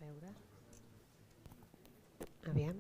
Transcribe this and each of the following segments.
veure. Aviam.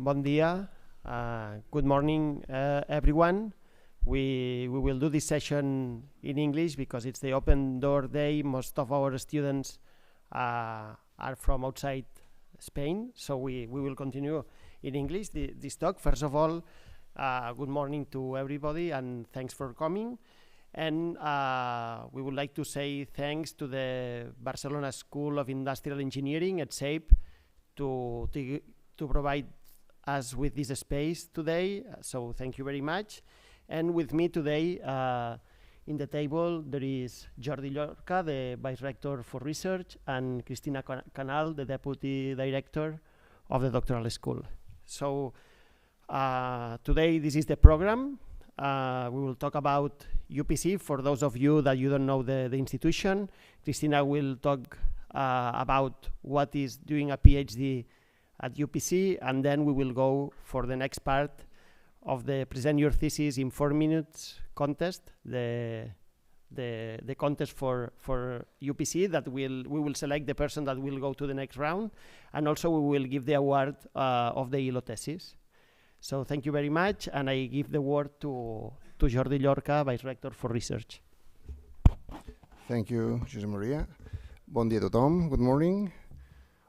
Bon dia, good morning everyone. We will do this session in English because it's the open door day. Most of our students are from outside Spain, so we will continue in English this talk. First of all, good morning to everybody and thanks for coming. And we would like to say thanks to the Barcelona School of Industrial Engineering at SAPE to provide us with this space today, so thank you very much. And with me today in the table there is Jordi Llorca, the Vice Rector for Research, and Cristina Canal, the Deputy Director of the Doctoral School. So today this is the program. We will talk about UPC for those of you that you don't know the institution. Cristina will talk about what is doing a PhD at UPC, and then we will go for the next part of the present your thesis in 4 minutes contest, the contest for UPC that we will select the person that will go to the next round, and also we will give the award of the ILO thesis. So thank you very much, and I give the word to Jordi Llorca, Vice Rector for Research. Thank you, José Maria. Bon dia a tothom, good morning.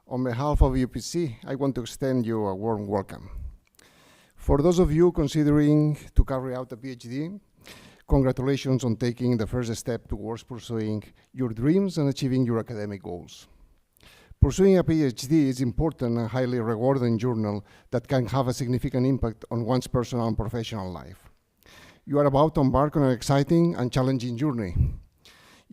On behalf of UPC, I want to extend you a warm welcome. For those of you considering to carry out a PhD, congratulations on taking the first step towards pursuing your dreams and achieving your academic goals. Pursuing a PhD is important and highly rewarding journey that can have a significant impact on one's personal and professional life. You are about to embark on an exciting and challenging journey.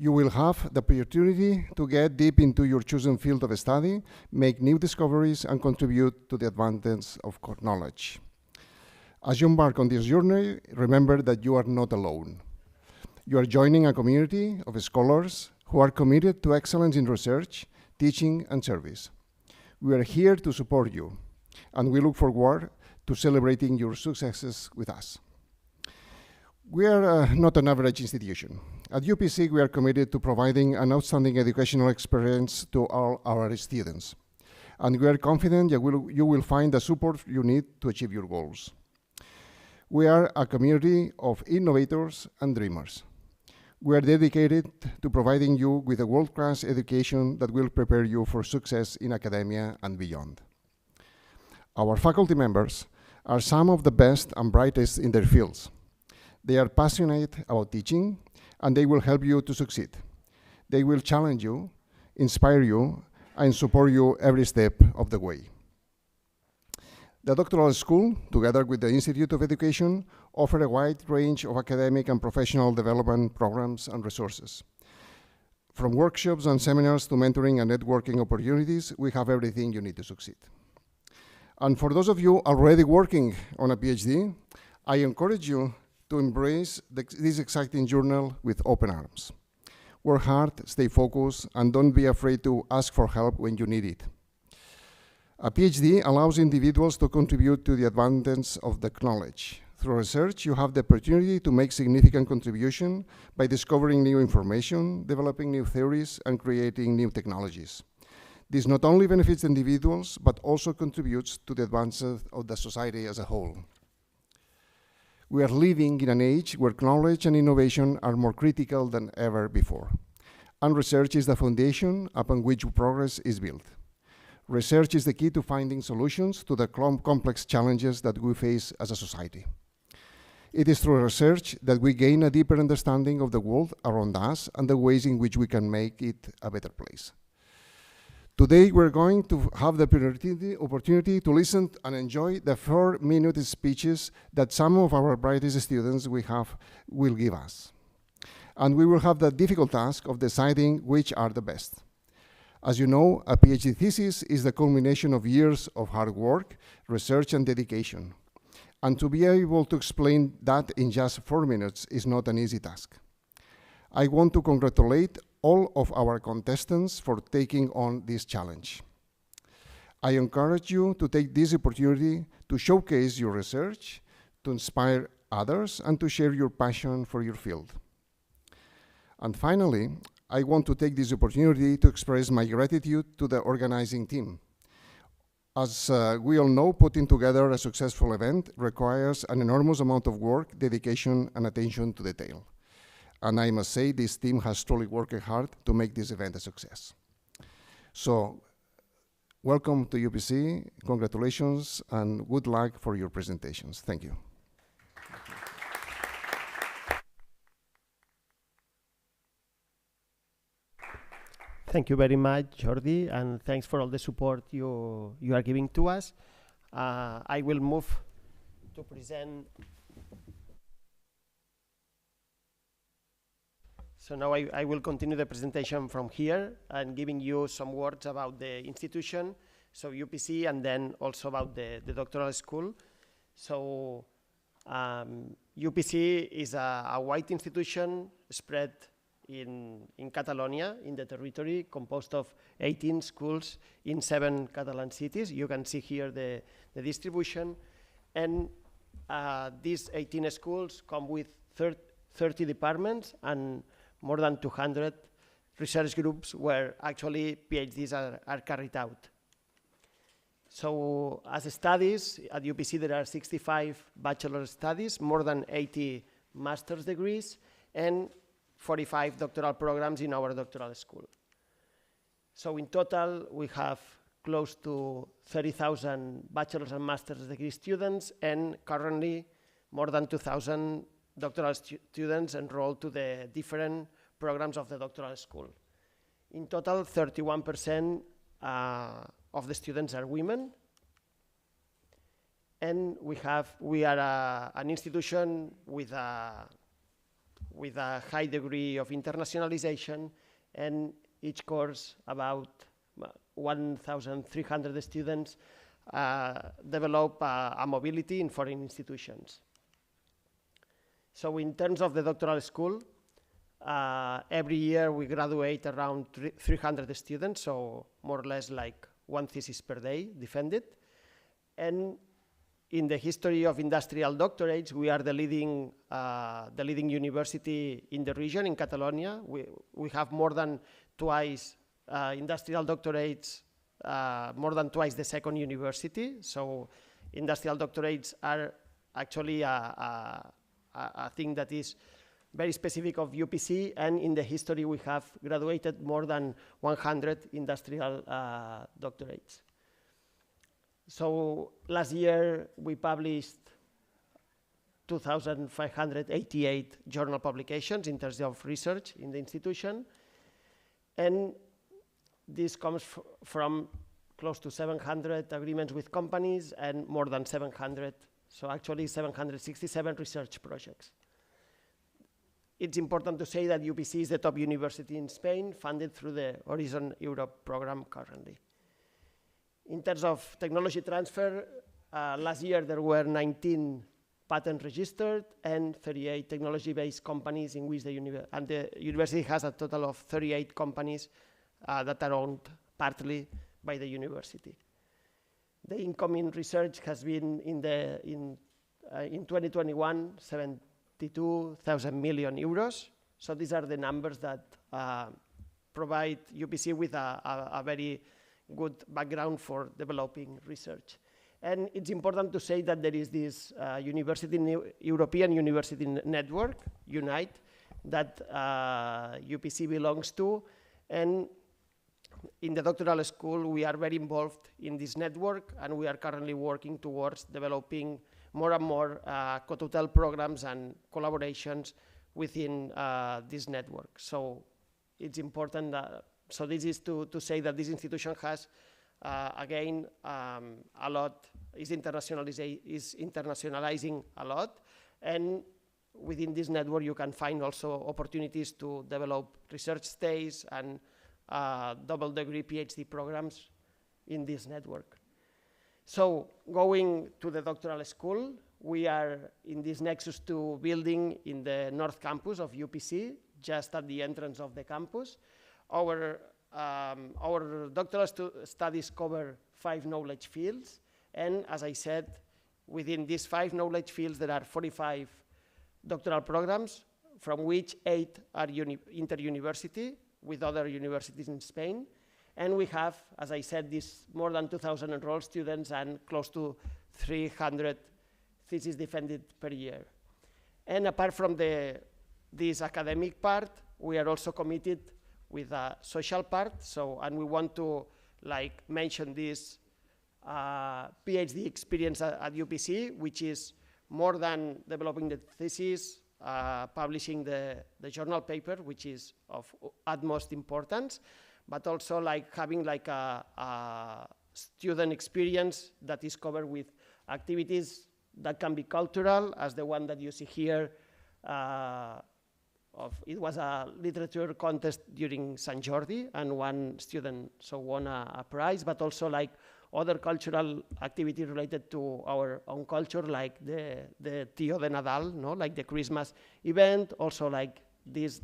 You will have the opportunity to get deep into your chosen field of study, make new discoveries, and contribute to the advance of knowledge. As you embark on this journey, remember that you are not alone. You are joining a community of scholars who are committed to excellence in research, teaching, and service. We are here to support you, and we look forward to celebrating your successes with us. We are not an average institution. At UPC, we are committed to providing an outstanding educational experience to all our students. And we are confident that you will find the support you need to achieve your goals. We are a community of innovators and dreamers. We are dedicated to providing you with a world-class education that will prepare you for success in academia and beyond. Our faculty members are some of the best and brightest in their fields. They are passionate about teaching, and they will help you to succeed. They will challenge you, inspire you, and support you every step of the way. The Doctoral School, together with the Institute of Education, offer a wide range of academic and professional development programs and resources. From workshops and seminars to mentoring and networking opportunities, we have everything you need to succeed. And for those of you already working on a PhD, I encourage you to embrace this exciting journey with open arms. Work hard, stay focused, and don't be afraid to ask for help when you need it. A PhD allows individuals to contribute to the advance of the knowledge. Through research, you have the opportunity to make significant contribution by discovering new information, developing new theories, and creating new technologies. This not only benefits individuals, but also contributes to the advance of the society as a whole. We are living in an age where knowledge and innovation are more critical than ever before. And research is the foundation upon which progress is built. Research is the key to finding solutions to the complex challenges that we face as a society. It is through research that we gain a deeper understanding of the world around us and the ways in which we can make it a better place. Today, we're going to have the opportunity to listen and enjoy the 4-minute speeches that some of our brightest students will give us. And we will have the difficult task of deciding which are the best. As you know, a PhD thesis is the culmination of years of hard work, research, and dedication. And to be able to explain that in just 4 minutes is not an easy task. I want to congratulate all of our contestants for taking on this challenge. I encourage you to take this opportunity to showcase your research, to inspire others, and to share your passion for your field. And finally, I want to take this opportunity to express my gratitude to the organizing team. As we all know, putting together a successful event requires an enormous amount of work, dedication, and attention to detail. And I must say, this team has truly worked hard to make this event a success. So, welcome to UPC, congratulations, and good luck for your presentations. Thank you. Thank you very much, Jordi, and thanks for all the support you are giving to us. I will move to present. So now I will continue the presentation from here and giving you some words about the institution, so UPC, and then also about the doctoral school. So UPC is a wide institution spread in Catalonia, in the territory, composed of 18 schools in 7 Catalan cities. You can see here the distribution. And these 18 schools come with 30 departments and more than 200 research groups where actually PhDs are carried out. So as studies, at UPC there are 65 bachelor studies, more than 80 master's degrees, and 45 doctoral programs in our doctoral school. So in total, we have close to 30,000 bachelor's and master's degree students, and currently more than 2,000 doctoral students enrolled to the different programs of the doctoral school. In total, 31% of the students are women. And we are an institution with a high degree of internationalization, and each course about 1,300 students develop a mobility in foreign institutions. So in terms of the doctoral school, every year we graduate around 300 students, so more or less like 1 thesis per day defended. And in the history of industrial doctorates, we are the leading university in the region, in Catalonia. We have more than twice industrial doctorates, more than twice the second university. So industrial doctorates are actually a thing that is very specific of UPC, and in the history we have graduated more than 100 industrial doctorates. So last year we published 2,588 journal publications in terms of research in the institution, and this comes from close to 700 agreements with companies and more than 700, so actually 767 research projects. It's important to say that UPC is the top university in Spain, funded through the Horizon Europe program currently. In terms of technology transfer, last year there were 19 patents registered and 38 technology-based companies in which the university has a total of 38 companies that are owned partly by the university. The incoming research has been in 2021, 72,000 million euros. So these are the numbers that provide UPC with a very good background for developing research. And it's important to say that there is this European University Network, UNITE, that UPC belongs to. And in the doctoral school, we are very involved in this network, and we are currently working towards developing more and more co-tutel programs and collaborations within this network. So it's important that, so this is to say that this institution has, again, a lot, is internationalizing a lot, and within this network you can find also opportunities to develop research stays and double degree PhD programs in this network. So going to the doctoral school, we are in this Nexus 2 building in the North Campus of UPC, just at the entrance of the campus. Our doctoral studies cover 5 knowledge fields, and as I said, within these 5 knowledge fields there are 45 doctoral programs, from which 8 are inter-university with other universities in Spain. And we have, as I said, this more than 2,000 enrolled students and close to 300 theses defended per year. And apart from this academic part, we are also committed with a social part. So, and we want to mention this PhD experience at UPC, which is more than developing the thesis, publishing the journal paper, which is of utmost importance, but also having a student experience that is covered with activities that can be cultural, as the one that you see here. It was a literature contest during Sant Jordi, and one student won a prize, but also other cultural activities related to our own culture, like the Tio de Nadal, like the Christmas event, also this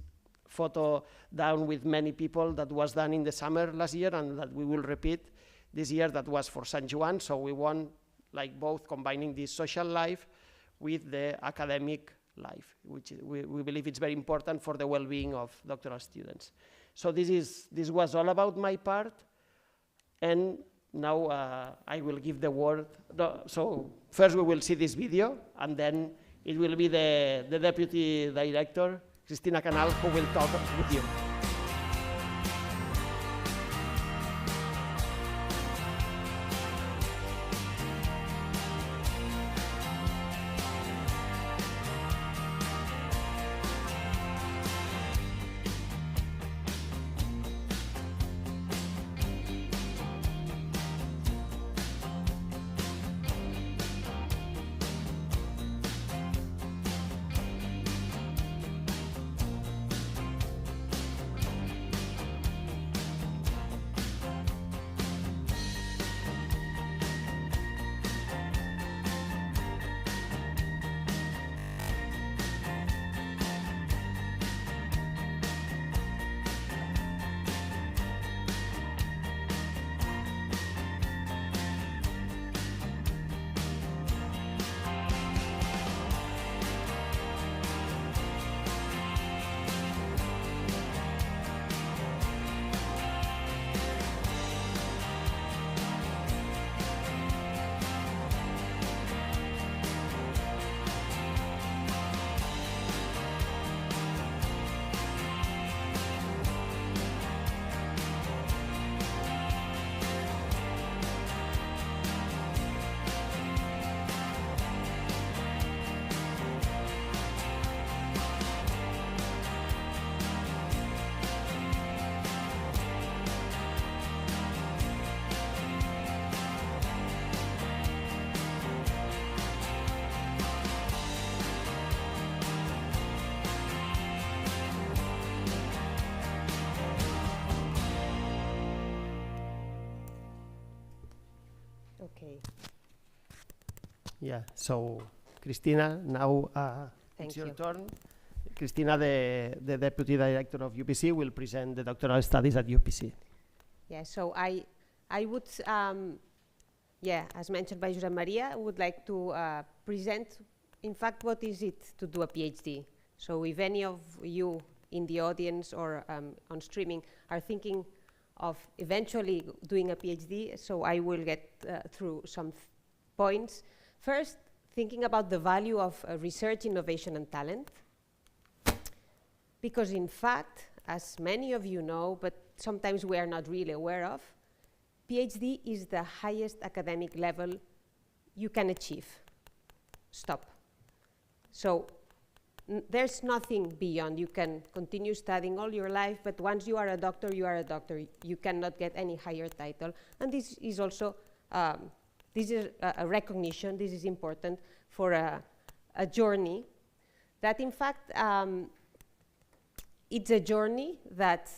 photo down with many people that was done in the summer last year and that we will repeat this year, that was for Sant Joan. So we want both combining this social life with the academic life, which we believe it's very important for the well-being of doctoral students. So this was all about my part, and now I will give the word. So first we will see this video, and then it will be the Deputy Director, Cristina Canal, who will talk with you. Okay. Yeah, so Cristina, now it's your turn. Cristina, the Deputy Director of UPC, will present the doctoral studies at UPC. Yeah, so I would, as mentioned by Josep Maria, I would like to present, in fact, what is it to do a PhD. So if any of you in the audience or on streaming are thinking of eventually doing a PhD, so I will get through some points. First, thinking about the value of research, innovation, and talent. Because in fact, as many of you know, but sometimes we are not really aware of, PhD is the highest academic level you can achieve. Stop. So there's nothing beyond. You can continue studying all your life, but once you are a doctor, you are a doctor. You cannot get any higher title. And this is also this is a recognition. This is important for a journey that, in fact, it's a journey that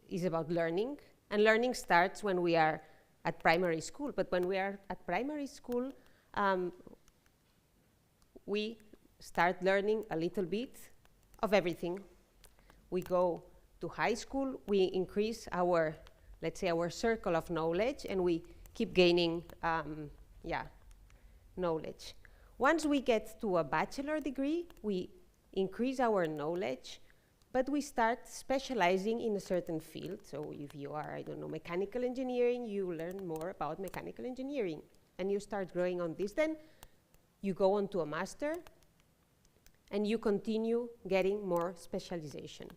is about learning. And learning starts when we are at primary school. But when we are at primary school, we start learning a little bit of everything. We go to high school, we increase our, let's say, our circle of knowledge, and we keep gaining knowledge. Once we get to a bachelor degree, we increase our knowledge, but we start specializing in a certain field. So if you are, I don't know, mechanical engineering, you learn more about mechanical engineering, and you start growing on this. Then you go on to a master, and you continue getting more specialization.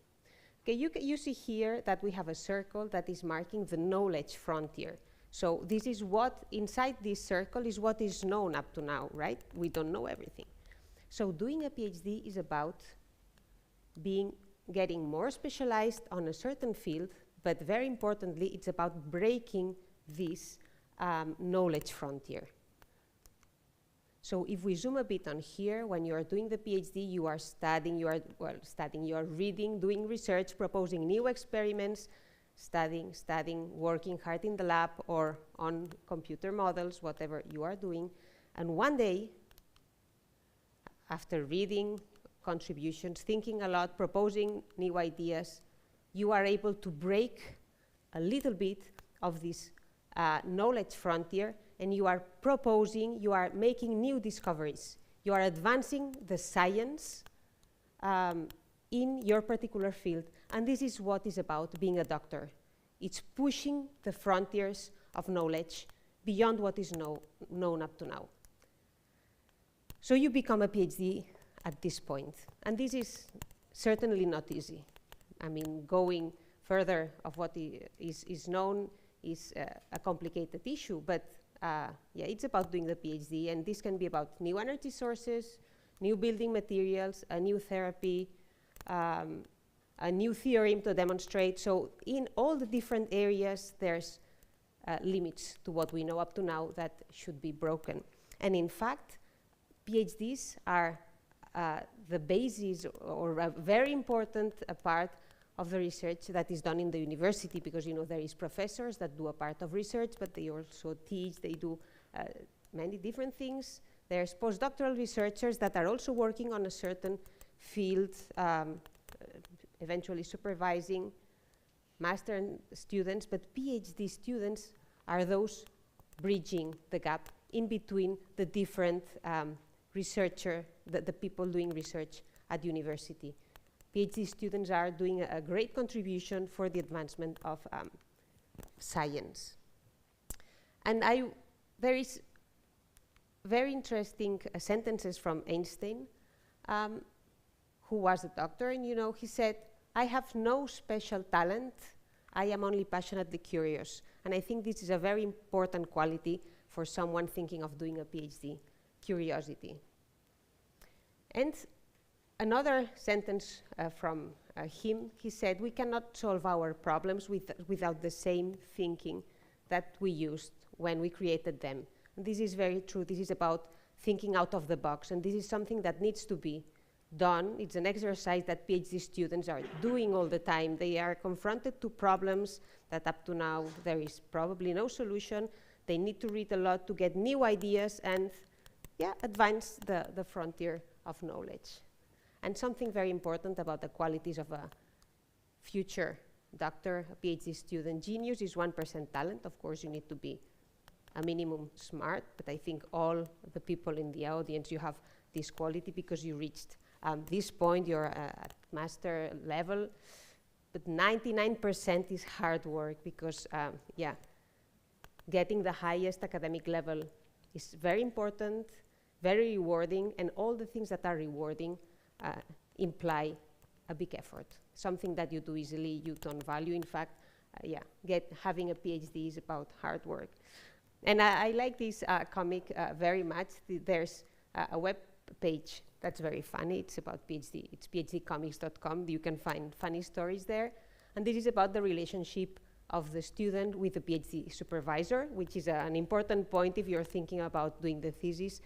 Okay, you see here that we have a circle that is marking the knowledge frontier. So this is what, inside this circle, is what is known up to now, right? We don't know everything. So doing a PhD is about getting more specialized on a certain field, but very importantly, it's about breaking this knowledge frontier. So if we zoom a bit on here, when you are doing the PhD, you are studying, you are reading, doing research, proposing new experiments, studying, working hard in the lab or on computer models, whatever you are doing. And one day, after reading contributions, thinking a lot, proposing new ideas, you are able to break a little bit of this knowledge frontier, and you are proposing, you are making new discoveries. You are advancing the science in your particular field. And this is what is about being a doctor. It's pushing the frontiers of knowledge beyond what is known up to now. So you become a PhD at this point. And this is certainly not easy. I mean, going further of what is known is a complicated issue, but yeah, it's about doing the PhD, and this can be about new energy sources, new building materials, a new therapy, a new theorem to demonstrate. So in all the different areas, there's limits to what we know up to now that should be broken. And in fact, PhDs are the basis or a very important part of the research that is done in the university, because there is professors that do a part of research, but they also teach, they do many different things. There's postdoctoral researchers that are also working on a certain field, eventually supervising master students, but PhD students are those bridging the gap in between the different the people doing research at university. PhD students are doing a great contribution for the advancement of science. And there is very interesting sentences from Einstein, who was a doctor, and he said, "I have no special talent, I am only passionately curious." And I think this is a very important quality for someone thinking of doing a PhD, curiosity. And another sentence from him, he said, "We cannot solve our problems without the same thinking that we used when we created them." And this is very true. This is about thinking out of the box, and this is something that needs to be done. It's an exercise that PhD students are doing all the time. They are confronted to problems that up to now there is probably no solution. They need to read a lot to get new ideas and advance the frontier of knowledge. And something very important about the qualities of a future doctor, a PhD student. Genius is 1% talent. Of course, you need to be a minimum smart, but I think all the people in the audience, you have this quality because you reached this point, you're at master level, but 99% is hard work because, getting the highest academic level is very important, very rewarding, and all the things that are rewarding imply a big effort. Something that you do easily, you don't value. In fact, having a PhD is about hard work. And I like this comic very much. There's a web page that's very funny. It's about PhD. It's phdcomics.com. You can find funny stories there. And this is about the relationship of the student with the PhD supervisor, which is an important point if you're thinking about doing the thesis.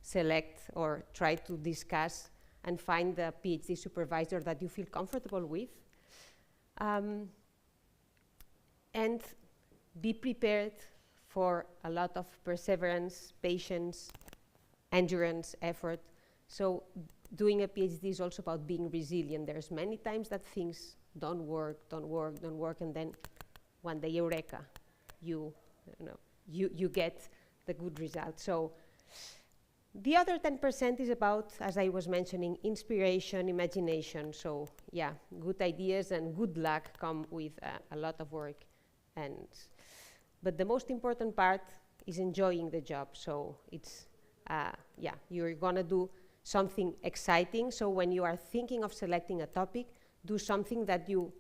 Select or try to discuss and find the PhD supervisor that you feel comfortable with. And be prepared for a lot of perseverance, patience, endurance, effort. So doing a PhD is also about being resilient. There's many times that things don't work, and then one day, eureka, you get the good result. So the other 10% is about, as I was mentioning, inspiration, imagination. So yeah, good ideas and good luck come with a lot of work. But the most important part is enjoying the job. So it's, you're gonna do something exciting. So when you are thinking of selecting a topic, do something that you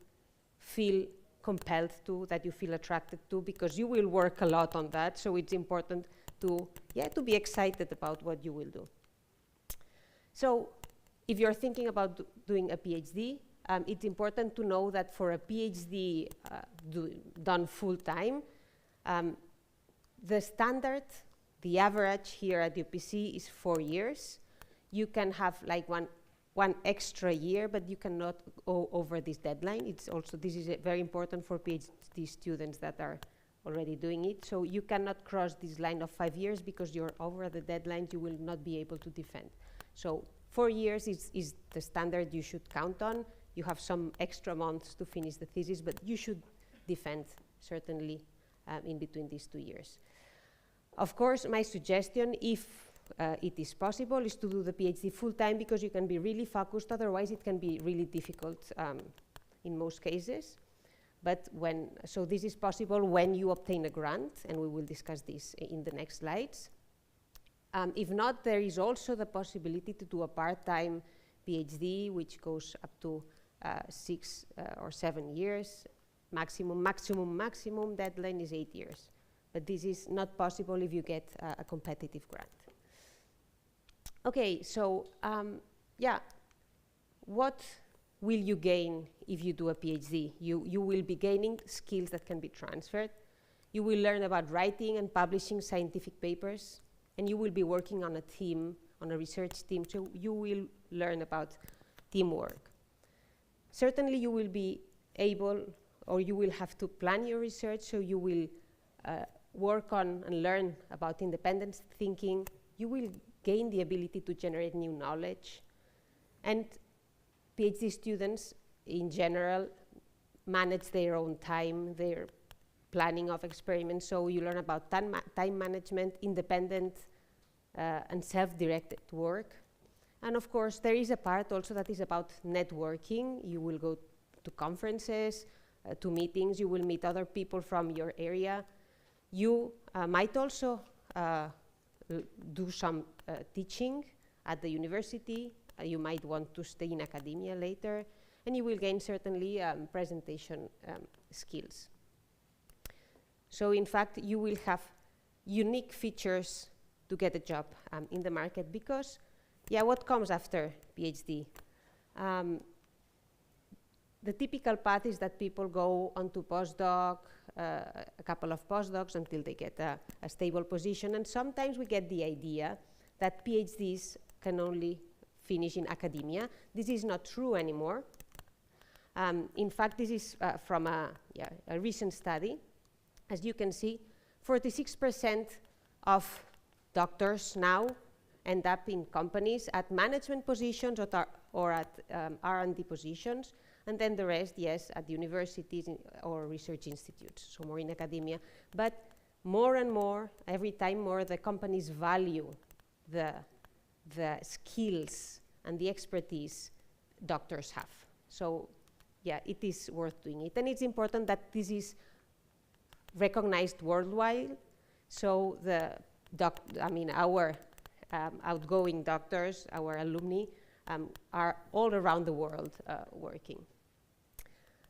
feel compelled to, that you feel attracted to, because you will work a lot on that. So it's important to be excited about what you will do. So if you're thinking about doing a PhD, it's important to know that for a PhD done full-time, the standard, the average here at UPC is 4 years. You can have like one extra year, but you cannot go over this deadline. It's also, this is very important for PhD students that are already doing it. So you cannot cross this line of 5 years because you're over the deadline, you will not be able to defend. So 4 years is the standard you should count on. You have some extra months to finish the thesis, but you should defend certainly in between these 2 years. Of course, my suggestion, if it is possible, is to do the PhD full-time, because you can be really focused. Otherwise, it can be really difficult in most cases. But so this is possible when you obtain a grant, and we will discuss this in the next slides. If not, there is also the possibility to do a part-time PhD, which goes up to 6 or 7 years. Maximum deadline is 8 years. But this is not possible if you get a competitive grant. Okay, so what will you gain if you do a PhD? You will be gaining skills that can be transferred. You will learn about writing and publishing scientific papers, and you will be working on a team, on a research team, so you will learn about teamwork. Certainly you will be able, or you will have to plan your research, so you will work on and learn about independent thinking. You will gain the ability to generate new knowledge. And PhD students, in general, manage their own time, their planning of experiments, so you learn about time management, independent and self-directed work. And of course, there is a part also that is about networking. You will go to conferences, to meetings, you will meet other people from your area. You might also do some teaching at the university. You might want to stay in academia later, and you will gain certainly presentation skills. So in fact, you will have unique features to get a job in the market, because what comes after PhD? The typical path is that people go on to postdoc, a couple of postdocs until they get a stable position, and sometimes we get the idea that PhDs can only finish in academia. This is not true anymore. In fact, this is from a recent study. As you can see, 46% of doctors now end up in companies at management positions or at R&D positions, and then the rest, at universities or research institutes, so more in academia. But more and more, every time more, the companies value the skills and the expertise doctors have. So it is worth doing it. And it's important that this is recognized worldwide. So the our outgoing doctors, our alumni, are all around the world working.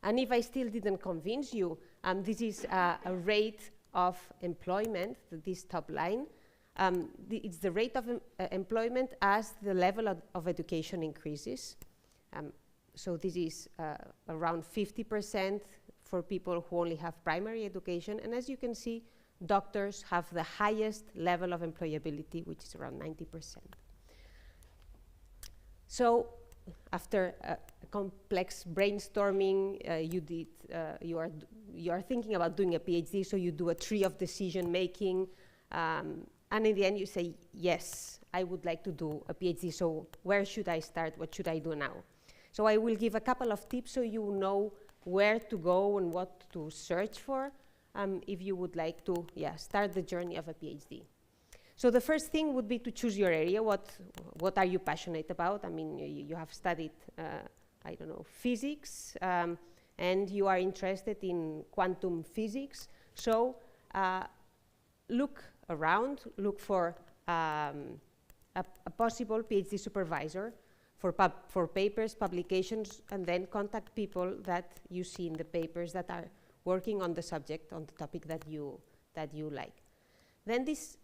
And if I still didn't convince you, this is a rate of employment, this top line. It's the rate of employment as the level of education increases. So this is around 50% for people who only have primary education. And as you can see, doctors have the highest level of employability, which is around 90%. So after complex brainstorming, you are thinking about doing a PhD, so you do a tree of decision making, and in the end you say, yes, I would like to do a PhD, so where should I start? What should I do now? So I will give a couple of tips so you know where to go and what to search for if you would like to start the journey of a PhD. So the first thing would be to choose your area. What are you passionate about? I mean, you have studied, I don't know, physics, and you are interested in quantum physics. So look around, look for a possible PhD supervisor for papers, publications, and then contact people that you see in the papers that are working on the subject, on the topic that you like. Then this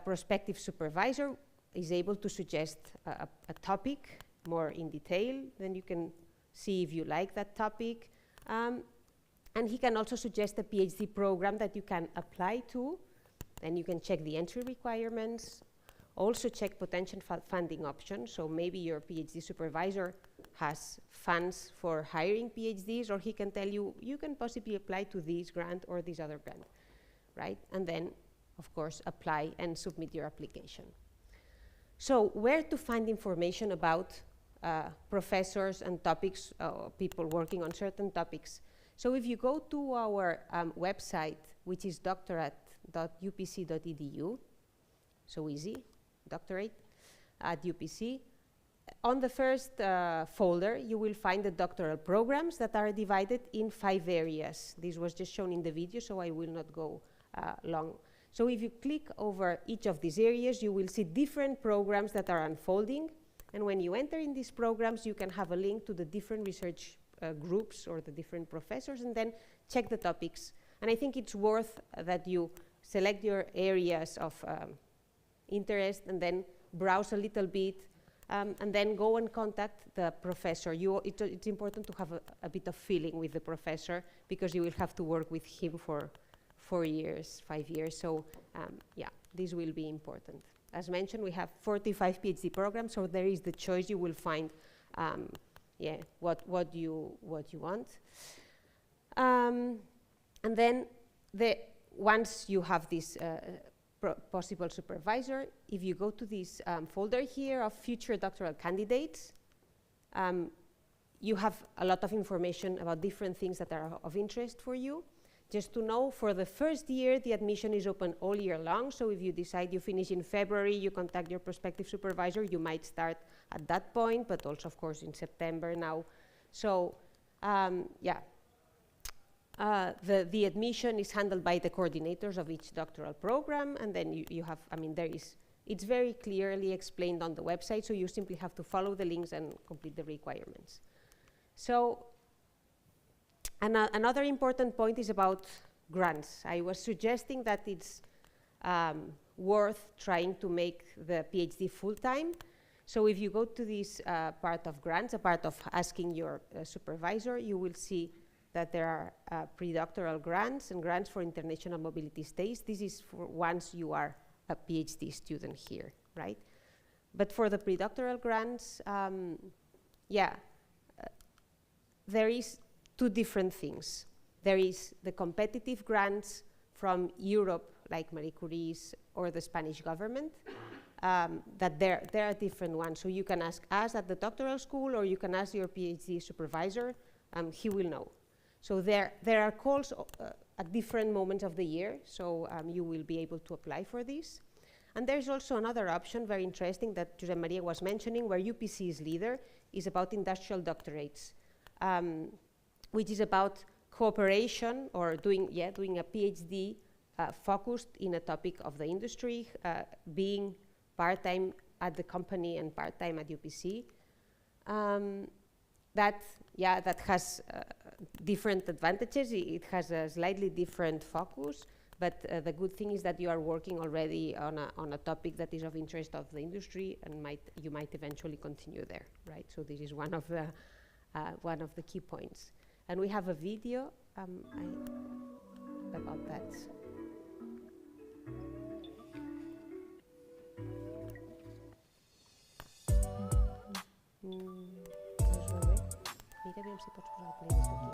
prospective supervisor is able to suggest a topic more in detail. Then you can see if you like that topic. And he can also suggest a PhD program that you can apply to. Then you can check the entry requirements, also check potential funding options. So maybe your PhD supervisor has funds for hiring PhDs, or he can tell you, you can possibly apply to this grant or this other grant, right? And then, of course, apply and submit your application. So where to find information about professors and topics, people working on certain topics? So if you go to our website, which is doctorate.upc.edu, so easy, doctorate at UPC. On the first folder, you will find the doctoral programs that are divided in 5 areas. This was just shown in the video, so I will not go long. So if you click over each of these areas, you will see different programs that are unfolding. And when you enter in these programs, you can have a link to the different research groups or the different professors, and then check the topics. And I think it's worth that you select your areas of interest and then browse a little bit, and then go and contact the professor. It's important to have a bit of feeling with the professor, because you will have to work with him for 4 years, 5 years. So this will be important. As mentioned, we have 45 PhD programs, so there is the choice. You will find what you want. And then once you have this possible supervisor, if you go to this folder here of future doctoral candidates, you have a lot of information about different things that are of interest for you. Just to know, for the first year, the admission is open all year long. So if you decide you finish in February, you contact your prospective supervisor, you might start at that point, but also, of course, in September now. So, the admission is handled by the coordinators of each doctoral program, and then you have, it's very clearly explained on the website, so you simply have to follow the links and complete the requirements. So, another important point is about grants. I was suggesting that it's worth trying to make the PhD full-time. So if you go to this part of grants, a part of asking your supervisor, you will see that there are pre-doctoral grants and grants for international mobility stays. This is for once you are a PhD student here, right? But for the pre-doctoral grants, there is 2 different things. There is the competitive grants from Europe, like Marie Curie's or the Spanish government, that there are different ones. So you can ask us at the doctoral school, or you can ask your PhD supervisor, he will know. So there are calls at different moments of the year, so you will be able to apply for this. And there's also another option, very interesting, that Josep Maria was mentioning, where UPC is leader, is about industrial doctorates, which is about cooperation, or doing a PhD focused in a topic of the industry, being part-time at the company and part-time at UPC. That has different advantages. It has a slightly different focus, but the good thing is that you are working already on a topic that is of interest of the industry, and you might eventually continue there, right? So this is one of the key points. And we have a video about that. Mira bien si pots posar el playlist aquí.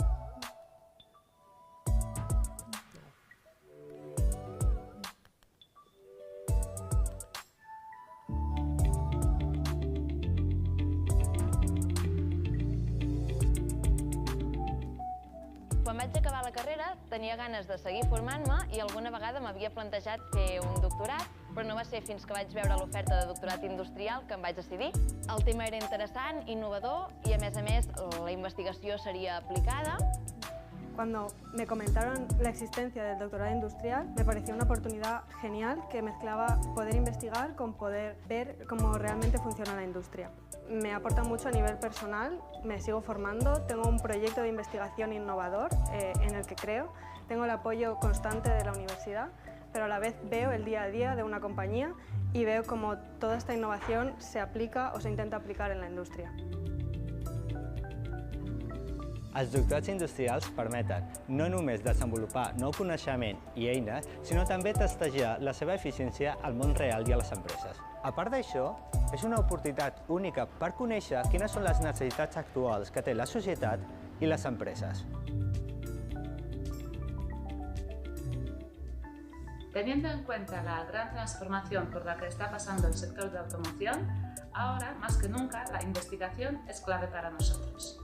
Quan vaig acabar la carrera tenia ganes de seguir formant-me i alguna vegada m'havia plantejat fer un doctorat, però no va ser fins que vaig veure l'oferta de doctorat industrial que em vaig decidir. El tema era interessant, innovador i, a més, la investigació seria aplicada. Cuando me comentaron la existencia del doctorado industrial, me pareció una oportunidad genial que mezclaba poder investigar con poder ver cómo realmente funciona la industria. Me aporta mucho a nivel personal, me sigo formando, tengo un proyecto de investigación innovador en el que creo, tengo el apoyo constante de la universidad, pero a la vez veo el día a día de una compañía y veo cómo toda esta innovación se aplica o se intenta aplicar en la industria. Els doctorats industrials permeten no només desenvolupar nou coneixement i eines, sinó també testejar la seva eficiència al món real i a les empreses. A part d'això, és una oportunitat única per conèixer quines són les necessitats actuals que té la societat i les empreses. Teniendo en cuenta la gran transformación por la que está pasando el sector de automoción, ahora más que nunca la investigación es clave para nosotros.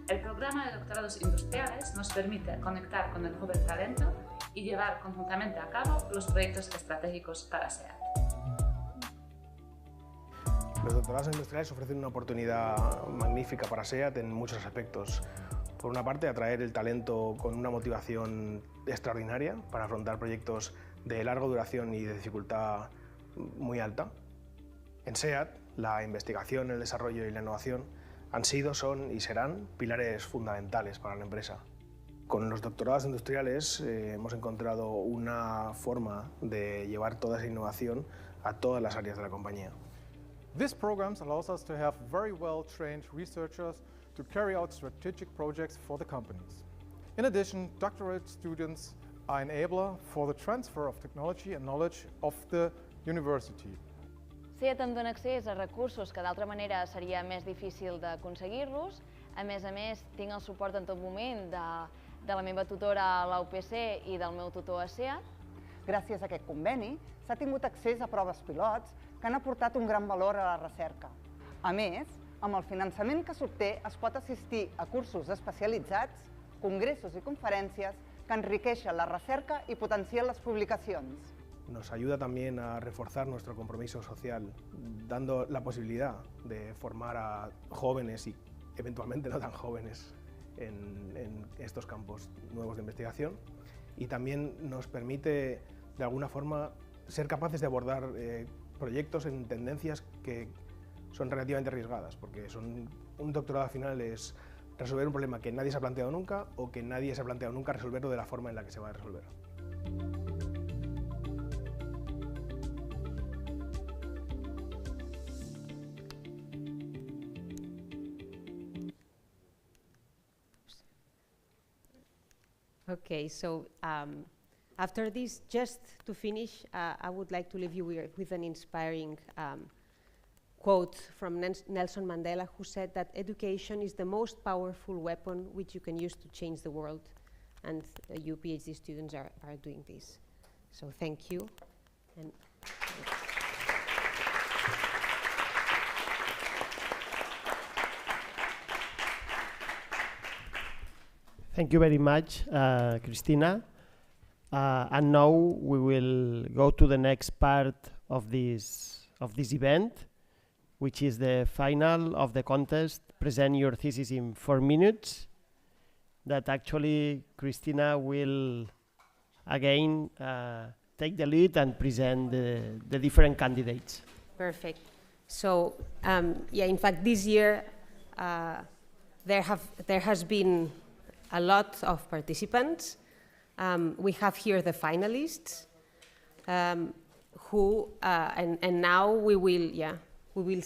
El programa de doctorados industriales nos permite conectar con el joven talento y llevar conjuntamente a cabo los proyectos estratégicos para SEAT. Los doctorados industriales ofrecen una oportunidad magnífica para SEAT en muchos aspectos. Por una parte, atraer el talento con una motivación extraordinaria para afrontar proyectos de larga duración y de dificultad muy alta. En SEAT, la investigación, el desarrollo y la innovación han sido, son y serán pilares fundamentales para la empresa. Con los doctorados industriales hemos encontrado una forma de llevar toda esa innovación a todas las áreas de la compañía. This program allows us to have very well-trained researchers to carry out strategic projects for the companies. In addition, doctorate students are an enabler for the transfer of technology and knowledge of the university. SEAT em dona accés a recursos que d'altra manera seria més difícil d'aconseguir-los. A més, tinc el suport en tot moment de la meva tutora a la UPC i del meu tutor a SEAT. Gràcies a aquest conveni s'ha tingut accés a proves pilots que han aportat un gran valor a la recerca. A més, amb el finançament que s'obté es pot assistir a cursos especialitzats, congressos i conferències que enriqueixen la recerca i potencien les publicacions. Nos ayuda también a reforzar nuestro compromiso social, dando la posibilidad de formar a jóvenes y eventualmente no tan jóvenes en estos campos nuevos de investigación, y también nos permite de alguna forma ser capaces de abordar proyectos en tendencias que son relativamente arriesgadas, porque un doctorado al final es resolver un problema que nadie se ha planteado nunca o que nadie se ha planteado nunca resolverlo de la forma en la que se va a resolver. Okay, so after this, just to finish, I would like to leave you with an inspiring quote from Nelson Mandela, who said that education is the most powerful weapon which you can use to change the world, and you PhD students are doing this. So thank you. And thank you very much, Cristina. And now we will go to the next part of this event, which is the final of the contest. Present your thesis in 4 minutes. That actually Cristina will again take the lead and present the different candidates. Perfect. So, yeah, in fact, this year there has been a lot of participants. We have here the finalists, who and now we will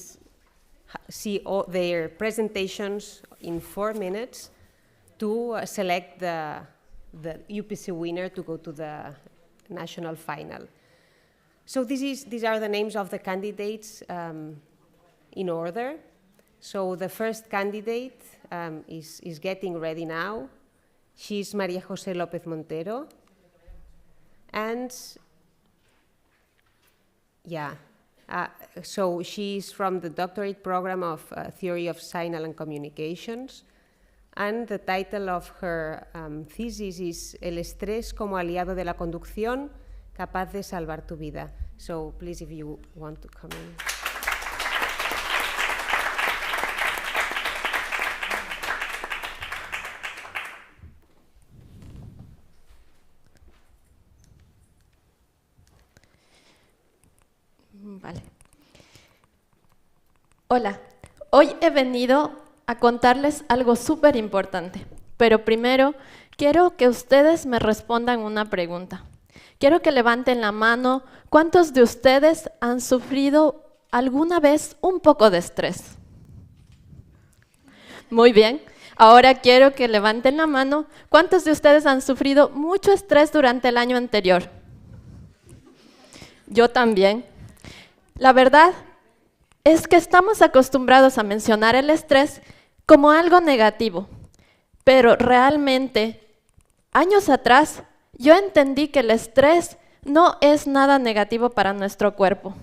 see all their presentations in 4 minutes to select the UPC winner to go to the national final. So these are the names of the candidates in order. So the first candidate is getting ready now. She's María José López Montero. And yeah, so she's from the doctorate program of Theory of Signal and Communications. And the title of her thesis is El estrés como aliado de la conducción, capaz de salvar tu vida. So please, if you want to come in. Vale. Hola, hoy he venido a contarles algo súper importante, pero primero quiero que ustedes me respondan una pregunta. Quiero que levanten la mano, ¿cuántos de ustedes han sufrido alguna vez un poco de estrés? Muy bien, ahora quiero que levanten la mano, ¿cuántos de ustedes han sufrido mucho estrés durante el año anterior? Yo también. La verdad es que estamos acostumbrados a mencionar el estrés como algo negativo, pero realmente, años atrás, yo entendí que el estrés no es nada negativo para nuestro cuerpo.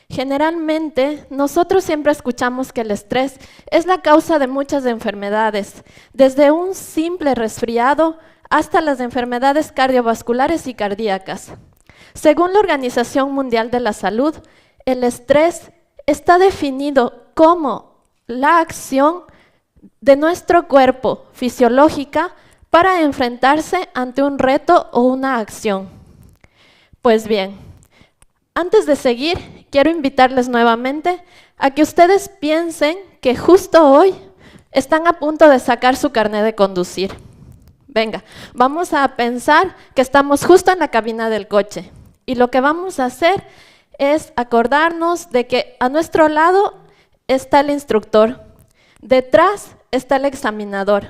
Generalmente, nosotros siempre escuchamos que el estrés es la causa de muchas enfermedades, desde un simple resfriado hasta las enfermedades cardiovasculares y cardíacas. Según la Organización Mundial de la Salud, el estrés está definido como la acción de nuestro cuerpo fisiológica para enfrentarse ante un reto o una acción. Pues bien, antes de seguir, quiero invitarles nuevamente a que ustedes piensen que justo hoy están a punto de sacar su carnet de conducir. Venga, vamos a pensar que estamos justo en la cabina del coche y lo que vamos a hacer es acordarnos de que a nuestro lado está el instructor, detrás está el examinador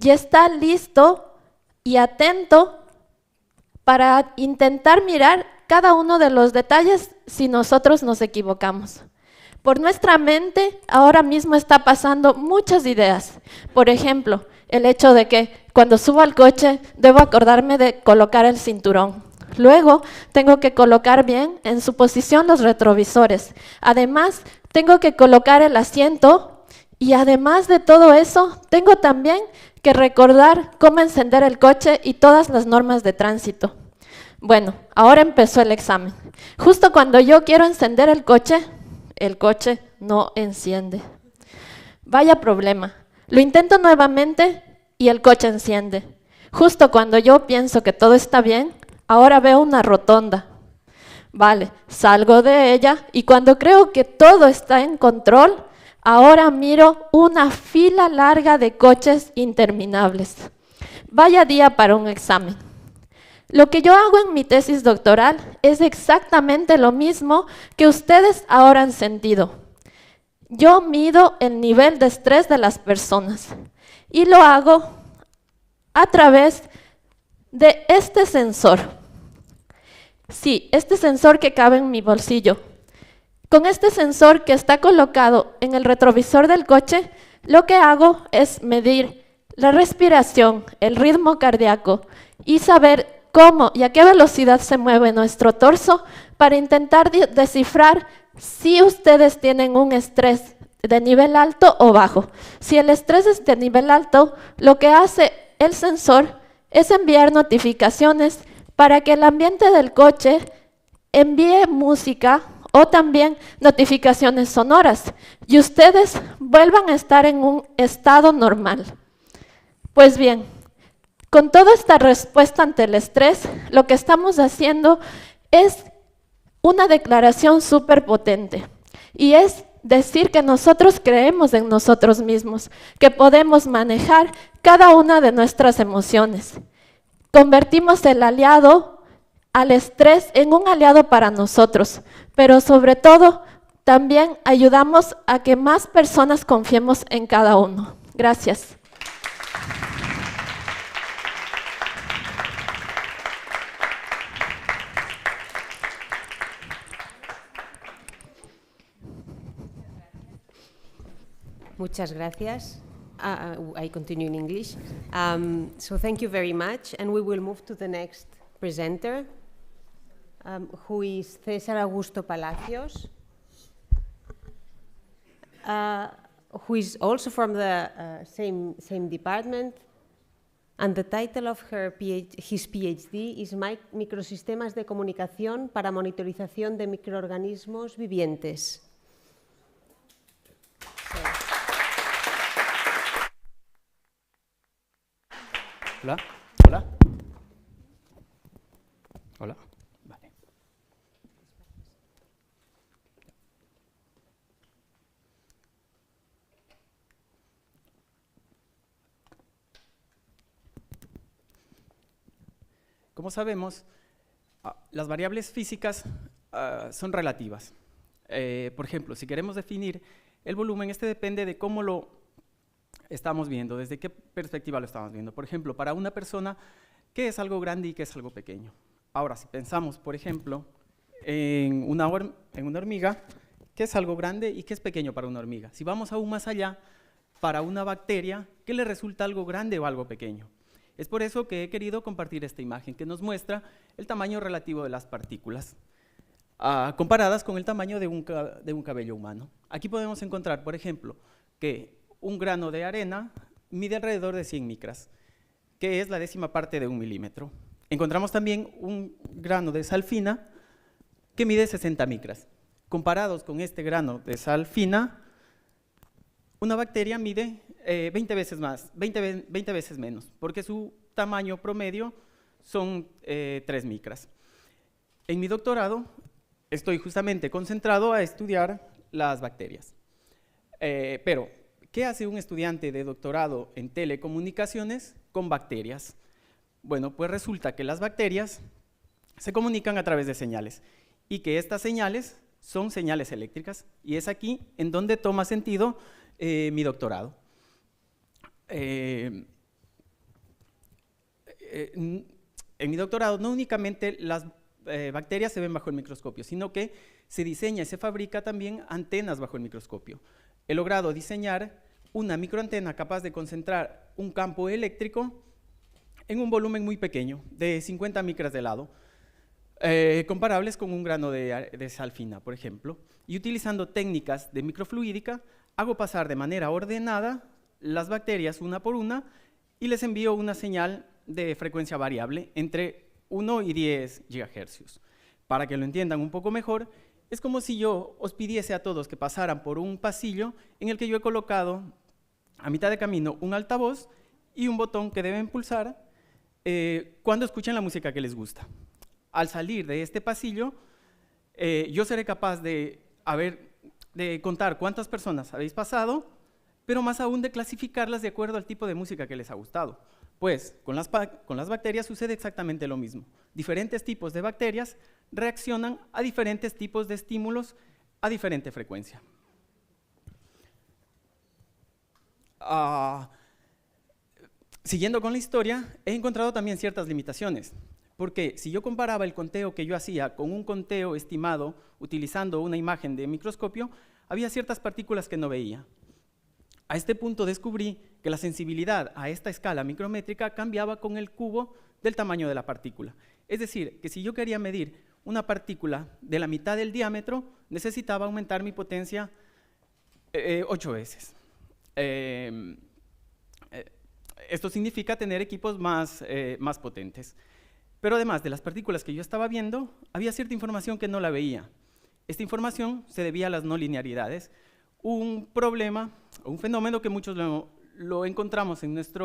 y está listo y atento para intentar mirar cada uno de los detalles si nosotros nos equivocamos. Por nuestra mente ahora mismo está pasando muchas ideas. Por ejemplo, el hecho de que cuando subo al coche debo acordarme de colocar el cinturón. Luego, tengo que colocar bien en su posición los retrovisores. Además, tengo que colocar el asiento y además de todo eso, tengo también que recordar cómo encender el coche y todas las normas de tránsito. Bueno, ahora empezó el examen. Justo cuando yo quiero encender el coche no enciende. Vaya problema. Lo intento nuevamente y el coche enciende. Justo cuando yo pienso que todo está bien, ahora veo una rotonda. Vale, salgo de ella y cuando creo que todo está en control, ahora miro una fila larga de coches interminables. Vaya día para un examen. Lo que yo hago en mi tesis doctoral es exactamente lo mismo que ustedes ahora han sentido. Yo mido el nivel de estrés de las personas y lo hago a través de este sensor. Sí, este sensor que cabe en mi bolsillo. Con este sensor que está colocado en el retrovisor del coche, lo que hago es medir la respiración, el ritmo cardíaco y saber cómo y a qué velocidad se mueve nuestro torso para intentar descifrar si ustedes tienen un estrés de nivel alto o bajo. Si el estrés es de nivel alto, lo que hace el sensor es enviar notificaciones para que el ambiente del coche envíe música o también notificaciones sonoras y ustedes vuelvan a estar en un estado normal. Pues bien, Con toda esta respuesta ante el estrés, lo que estamos haciendo es una declaración súper potente, y es decir que nosotros creemos en nosotros mismos, que podemos manejar cada una de nuestras emociones. Convertimos el aliado al estrés en un aliado para nosotros, pero sobre todo también ayudamos a que más personas confiemos en cada uno. Gracias. Muchas gracias. I continue in English. So thank you very much, and we will move to the next presenter, who is César Augusto Palacios, who is also from the same department, and the title of his PhD is Microsistemas de comunicación para monitorización de microorganismos vivientes. Hola, hola. Hola, vale. Como sabemos, las variables físicas son relativas. Por ejemplo, si queremos definir el volumen, este depende de cómo lo estamos viendo, desde qué perspectiva lo estamos viendo. Por ejemplo, para una persona, ¿qué es algo grande y qué es algo pequeño? Ahora, si pensamos, por ejemplo, en una hormiga, ¿qué es algo grande y qué es pequeño para una hormiga? Si vamos aún más allá, para una bacteria, ¿qué le resulta algo grande o algo pequeño? Es por eso que he querido compartir esta imagen que nos muestra el tamaño relativo de las partículas, comparadas con el tamaño de un cabello humano. Aquí podemos encontrar, por ejemplo, que un grano de arena mide alrededor de 100 micras, que es la 10ª parte de 1 milímetro. Encontramos también un grano de sal fina que mide 60 micras. Comparados con este grano de sal fina, una bacteria mide 20 veces menos, porque su tamaño promedio son 3 micras. En mi doctorado estoy justamente concentrado a estudiar las bacterias. Pero, ¿qué hace un estudiante de doctorado en telecomunicaciones con bacterias? Bueno, pues resulta que las bacterias se comunican a través de señales y que estas señales son señales eléctricas, y es aquí en donde toma sentido mi doctorado. En mi doctorado no únicamente las bacterias se ven bajo el microscopio, sino que se diseña y se fabrica también antenas bajo el microscopio. He logrado diseñar una microantena capaz de concentrar un campo eléctrico en un volumen muy pequeño, de 50 micras de lado, comparables con un grano de sal fina, por ejemplo. Y utilizando técnicas de microfluídica, hago pasar de manera ordenada las bacterias una por una y les envío una señal de frecuencia variable entre 1 y 10 GHz. Para que lo entiendan un poco mejor, es como si yo os pidiese a todos que pasaran por un pasillo en el que yo he colocado a mitad de camino un altavoz y un botón que deben pulsar cuando escuchen la música que les gusta. Al salir de este pasillo, yo seré capaz de contar cuántas personas habéis pasado, pero más aún de clasificarlas de acuerdo al tipo de música que les ha gustado. Pues con las bacterias sucede exactamente lo mismo. Diferentes tipos de bacterias reaccionan a diferentes tipos de estímulos a diferente frecuencia. Siguiendo con la historia, he encontrado también ciertas limitaciones, porque si yo comparaba el conteo que yo hacía con un conteo estimado utilizando una imagen de microscopio, había ciertas partículas que no veía. A este punto descubrí que la sensibilidad a esta escala micrométrica cambiaba con el cubo del tamaño de la partícula. Es decir, que si yo quería medir una partícula de la mitad del diámetro, necesitaba aumentar mi potencia 8 veces. Esto significa tener equipos más potentes. Pero además de las partículas que yo estaba viendo, había cierta información que no la veía. Esta información se debía a las no linearidades, un problema, un fenómeno que muchos lo encontramos en nuestra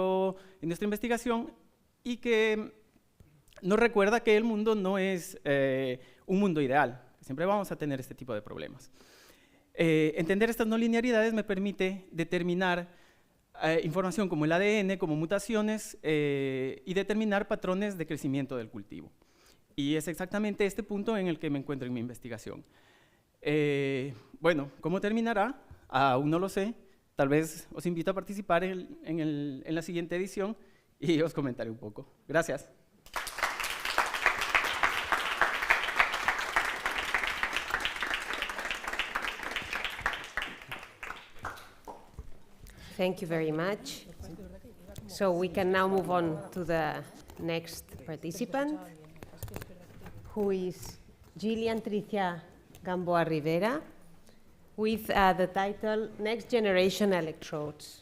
investigación y que nos recuerda que el mundo no es un mundo ideal. Siempre vamos a tener este tipo de problemas. Entender estas no linearidades me permite determinar información como el ADN, como mutaciones, y determinar patrones de crecimiento del cultivo. Y es exactamente este punto en el que me encuentro en mi investigación. Bueno, ¿cómo terminará? Aún no lo sé. Tal vez os invito a participar en la siguiente edición y os comentaré un poco. Gracias. Thank you very much. So we can now move on to the next participant, who is Gillian Tricia Gamboa Rivera, with the title Next Generation Electrodes.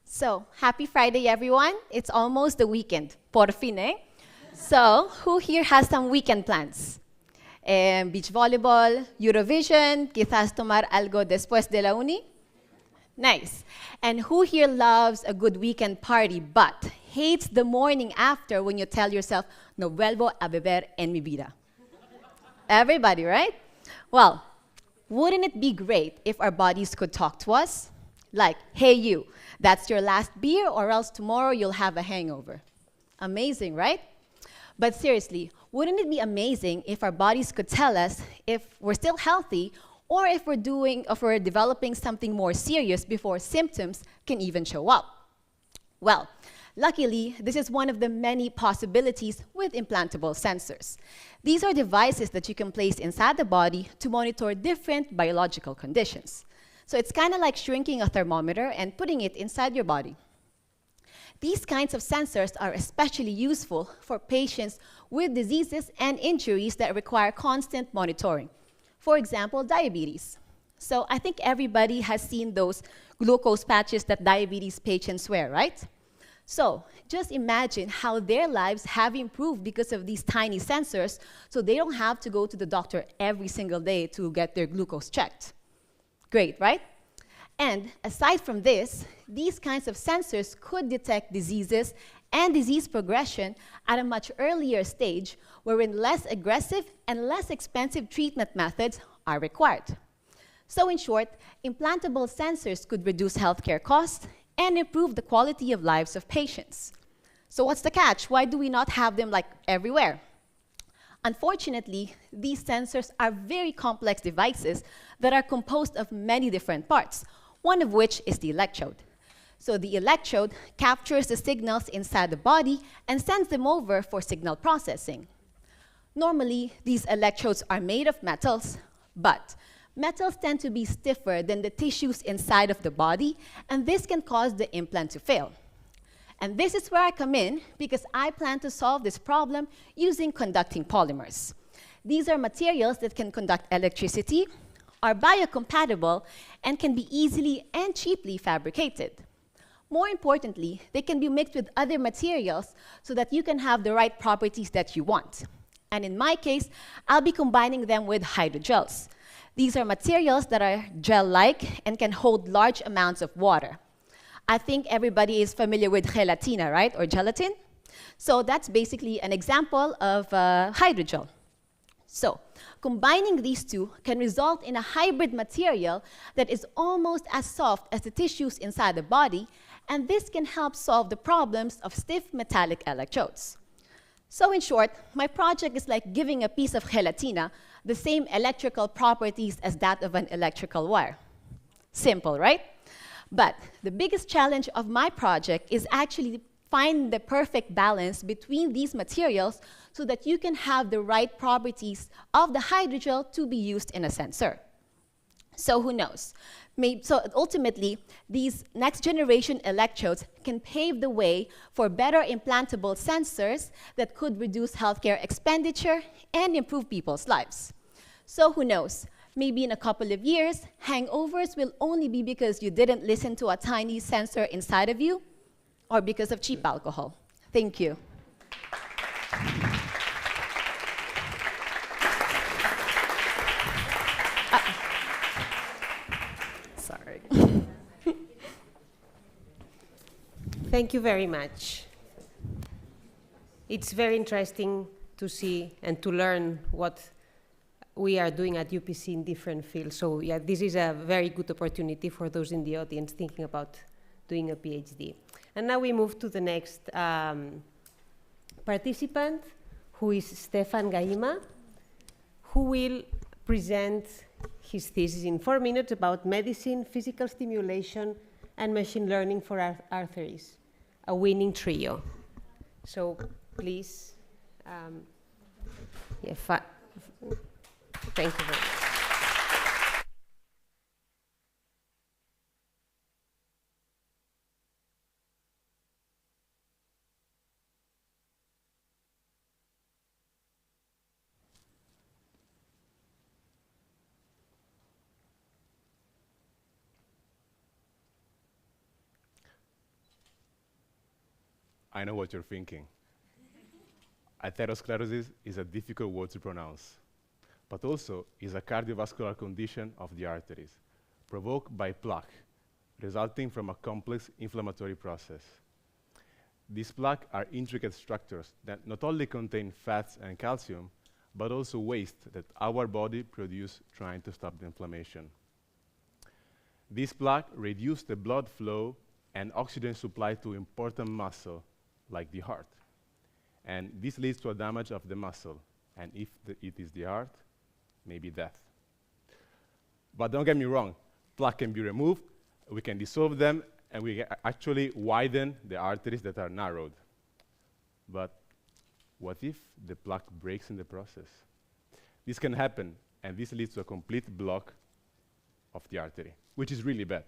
So, happy Friday, everyone. It's almost the weekend. Por fin, eh? So, who here has some weekend plans? Beach volleyball, Eurovision, quizás tomar algo después de la uni? Nice. And who here loves a good weekend party, but hates the morning after when you tell yourself, no vuelvo a beber en mi vida? Everybody, right? Well, wouldn't it be great if our bodies could talk to us? Like, hey you, that's your last beer or else tomorrow you'll have a hangover. Amazing, right? But seriously, wouldn't it be amazing if our bodies could tell us if we're still healthy or if we're developing something more serious before symptoms can even show up? Well, luckily, this is one of the many possibilities with implantable sensors. These are devices that you can place inside the body to monitor different biological conditions. So it's kind of like shrinking a thermometer and putting it inside your body. These kinds of sensors are especially useful for patients with diseases and injuries that require constant monitoring. For example, diabetes. So I think everybody has seen those glucose patches that diabetes patients wear, right? So just imagine how their lives have improved because of these tiny sensors, so they don't have to go to the doctor every single day to get their glucose checked. Great, right? And aside from this, these kinds of sensors could detect diseases and disease progression at a much earlier stage, wherein less aggressive and less expensive treatment methods are required. So in short, implantable sensors could reduce healthcare costs and improve the quality of lives of patients. So what's the catch? Why do we not have them like everywhere? Unfortunately, these sensors are very complex devices that are composed of many different parts, one of which is the electrode. So the electrode captures the signals inside the body and sends them over for signal processing. Normally, these electrodes are made of metals, but metals tend to be stiffer than the tissues inside of the body, and this can cause the implant to fail. And this is where I come in, because I plan to solve this problem using conducting polymers. These are materials that can conduct electricity, are biocompatible, and can be easily and cheaply fabricated. More importantly, they can be mixed with other materials so that you can have the right properties that you want. And in my case, I'll be combining them with hydrogels. These are materials that are gel-like and can hold large amounts of water. I think everybody is familiar with gelatina, right, or gelatin? So that's basically an example of hydrogel. So combining these two can result in a hybrid material that is almost as soft as the tissues inside the body, and this can help solve the problems of stiff metallic electrodes. So in short, my project is like giving a piece of gelatina the same electrical properties as that of an electrical wire. Simple, right? But the biggest challenge of my project is actually find the perfect balance between these materials so that you can have the right properties of the hydrogel to be used in a sensor. So who knows? So ultimately, these next generation electrodes can pave the way for better implantable sensors that could reduce healthcare expenditure and improve people's lives. So who knows? Maybe in a couple of years, hangovers will only be because you didn't listen to a tiny sensor inside of you or because of cheap alcohol. Thank you. Sorry. Thank you very much. It's very interesting to see and to learn what we are doing at UPC in different fields. So yeah, this is a very good opportunity for those in the audience thinking about doing a PhD. And now we move to the next participant, who is Stefan Gaima, who will present his thesis in 4 minutes about medicine, physical stimulation, and machine learning for arteries, a winning trio. So please, thank you very much. I know what you're thinking. Atherosclerosis is a difficult word to pronounce, but also is a cardiovascular condition of the arteries, provoked by plaque, resulting from a complex inflammatory process. These plaques are intricate structures that not only contain fats and calcium, but also waste that our body produces trying to stop the inflammation. These plaques reduce the blood flow and oxygen supply to important muscle, like the heart. And this leads to a damage of the muscle. And if it is the heart, maybe death. But don't get me wrong, plaque can be removed, we can dissolve them, and we actually widen the arteries that are narrowed. But what if the plaque breaks in the process? This can happen, and this leads to a complete block of the artery, which is really bad.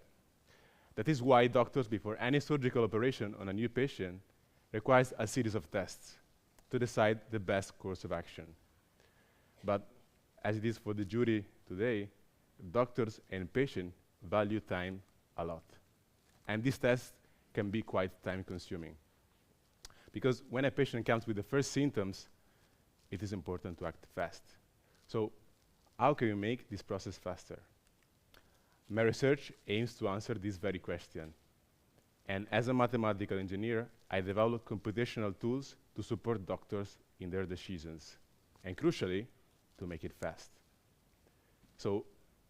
That is why doctors, before any surgical operation on a new patient, requires a series of tests to decide the best course of action. But as it is for the jury today, doctors and patients value time a lot. And these tests can be quite time-consuming. Because when a patient comes with the first symptoms, it is important to act fast. So how can we make this process faster? My research aims to answer this very question. And as a mathematical engineer, I develop computational tools to support doctors in their decisions, and crucially, to make it fast. So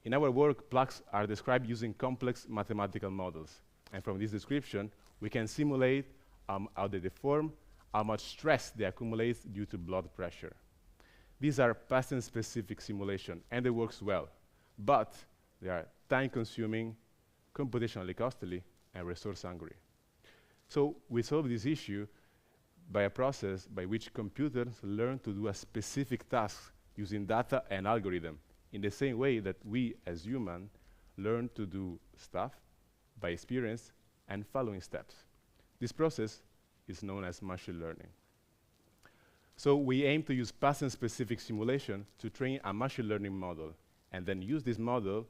in our work, plaques are described using complex mathematical models. And from this description, we can simulate how they deform, how much stress they accumulate due to blood pressure. These are patient-specific simulations, and they work well, but they are time-consuming, computationally costly, and resource-hungry. So we solve this issue by a process by which computers learn to do a specific task using data and algorithm, in the same way that we, as humans, learn to do stuff by experience and following steps. This process is known as machine learning. So we aim to use patient-specific simulation to train a machine learning model, and then use this model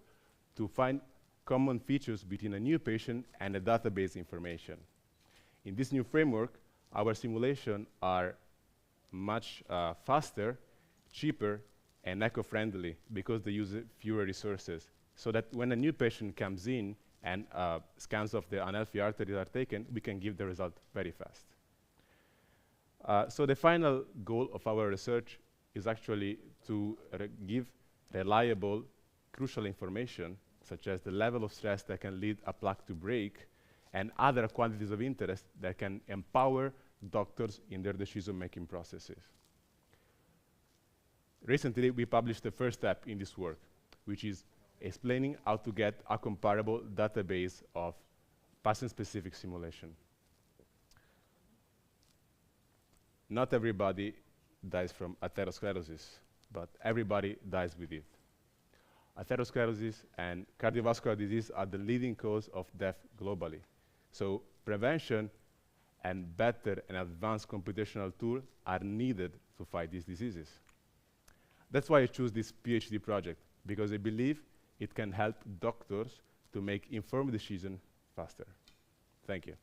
to find common features between a new patient and the database information. In this new framework, our simulations are much faster, cheaper, and eco-friendly because they use fewer resources, so that when a new patient comes in and scans of the unhealthy arteries are taken, we can give the result very fast. So the final goal of our research is actually to give reliable, crucial information, such as the level of stress that can lead a plaque to break, and other quantities of interest that can empower doctors in their decision-making processes. Recently, we published the first step in this work, which is explaining how to get a comparable database of patient-specific simulation. Not everybody dies from atherosclerosis, but everybody dies with it. Atherosclerosis and cardiovascular disease are the leading cause of death globally. So prevention and better and advanced computational tools are needed to fight these diseases. That's why I chose this PhD project, because I believe it can help doctors to make informed decisions faster. Thank you.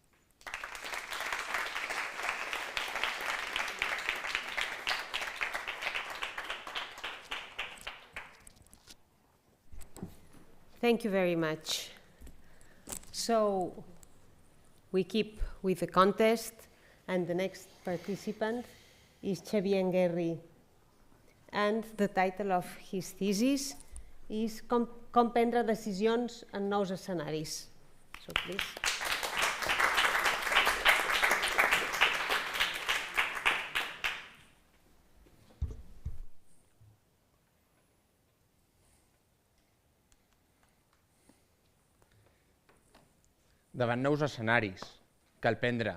Thank you very much. So we keep with the contest, and the next participant is Xavier Nguerri. And the title of his thesis is Com prendre decisions en nous escenaris. So please. Davant nous escenaris, cal prendre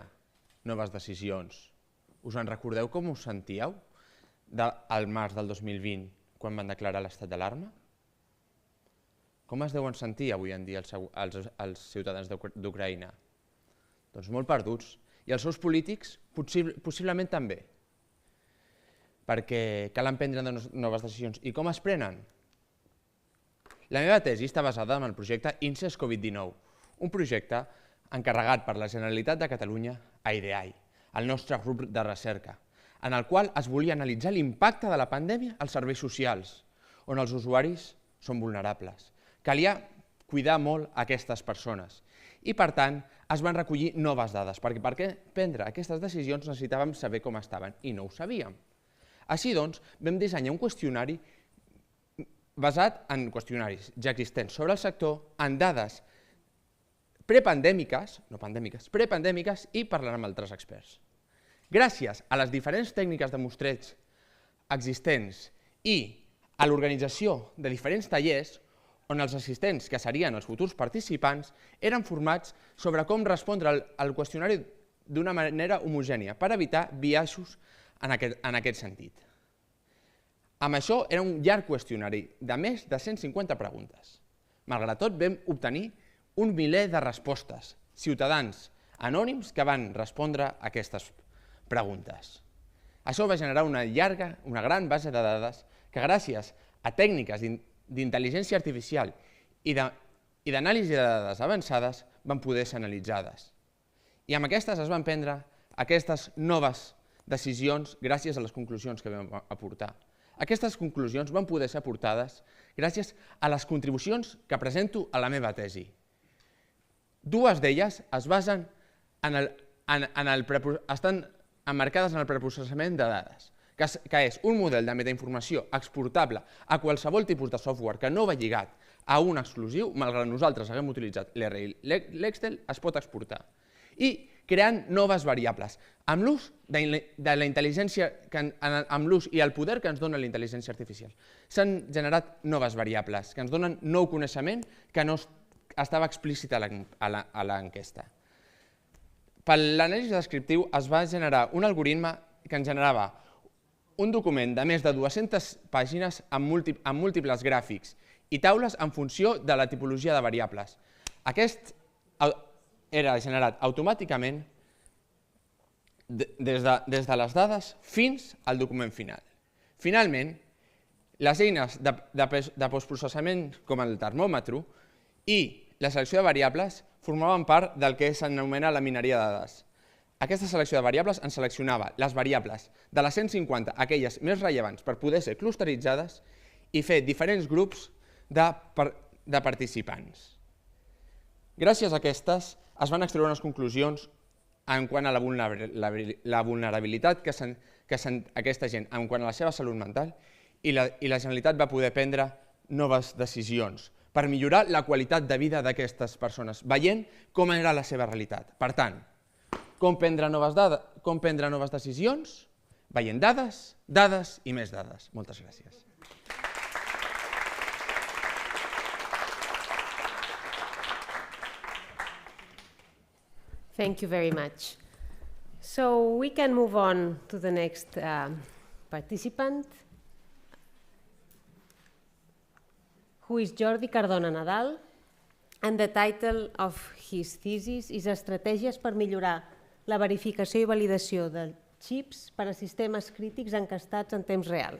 noves decisions. Us en recordeu com us sentíeu al març del 2020, quan van declarar l'estat d'alarma? Com es deuen sentir avui en dia els ciutadans d'Ucraïna? Doncs molt perduts, i els seus polítics possiblement també, perquè calen prendre noves decisions. I com es prenen? La meva tesi està basada en el projecte INSES Covid-19, un projecte encarregat per la Generalitat de Catalunya a IDEAI, el nostre grup de recerca, en el qual es volia analitzar l'impacte de la pandèmia als serveis socials, on els usuaris són vulnerables. Calia cuidar molt aquestes persones i, per tant, es van recollir noves dades, perquè per prendre aquestes decisions necessitàvem saber com estaven i no ho sabíem. Així doncs, vam dissenyar un qüestionari basat en qüestionaris ja existents sobre el sector, en dades prepandèmiques, no pandèmiques, prepandèmiques, i parlant amb altres experts. Gràcies a les diferents tècniques de mostreig existents i a l'organització de diferents tallers, on els assistents, que serien els futurs participants, eren formats sobre com respondre al qüestionari d'una manera homogènia, per evitar biaixos en aquest sentit. Amb això era un llarg qüestionari de més de 150 preguntes. Malgrat tot, vam obtenir un miler de respostes, ciutadans anònims que van respondre a aquestes preguntes. Això va generar una gran base de dades que, gràcies a tècniques d'intel·ligència artificial i d'anàlisi de dades avançades, van poder ser analitzades. I amb aquestes es van prendre aquestes noves decisions gràcies a les conclusions que vam aportar. Aquestes conclusions van poder ser aportades gràcies a les contribucions que presento a la meva tesi. Dues d'elles es basen estan emmarcades en el preprocessament de dades, que és un model de metainformació exportable a qualsevol tipus de software que no va lligat a un exclusiu, malgrat nosaltres haguem utilitzat l'RI. L'Excel es pot exportar. I creant noves variables, amb l'ús de la intel·ligència, amb l'ús i el poder que ens dona la intel·ligència artificial. S'han generat noves variables que ens donen nou coneixement que no estava explícit a l'enquesta. Per l'anàlisi descriptiu es va generar un algoritme que ens generava un document de més de 200 pàgines amb múltiples gràfics i taules en funció de la tipologia de variables. Aquest era generat automàticament des de les dades fins al document final. Finalment, les eines de postprocessament com el termòmetre i la selecció de variables formaven part del que s'anomena la mineria de dades. Aquesta selecció de variables ens seleccionava les variables de les 150, aquelles més rellevants per poder ser clusteritzades i fer diferents grups de participants. Gràcies a aquestes es van extreure unes conclusions en quant a la vulnerabilitat que sent aquesta gent, en quant a la seva salut mental, i la Generalitat va poder prendre noves decisions per millorar la qualitat de vida d'aquestes persones, veient com era la seva realitat. Per tant, com prendre noves decisions? Veient dades, dades i més dades. Moltes gràcies. Thank you very much. So we can move on to the next participant, who is Jordi Cardona Nadal, and the title of his thesis is Estratègies per millorar la verificació i validació de xips per a sistemes crítics encastats en temps real.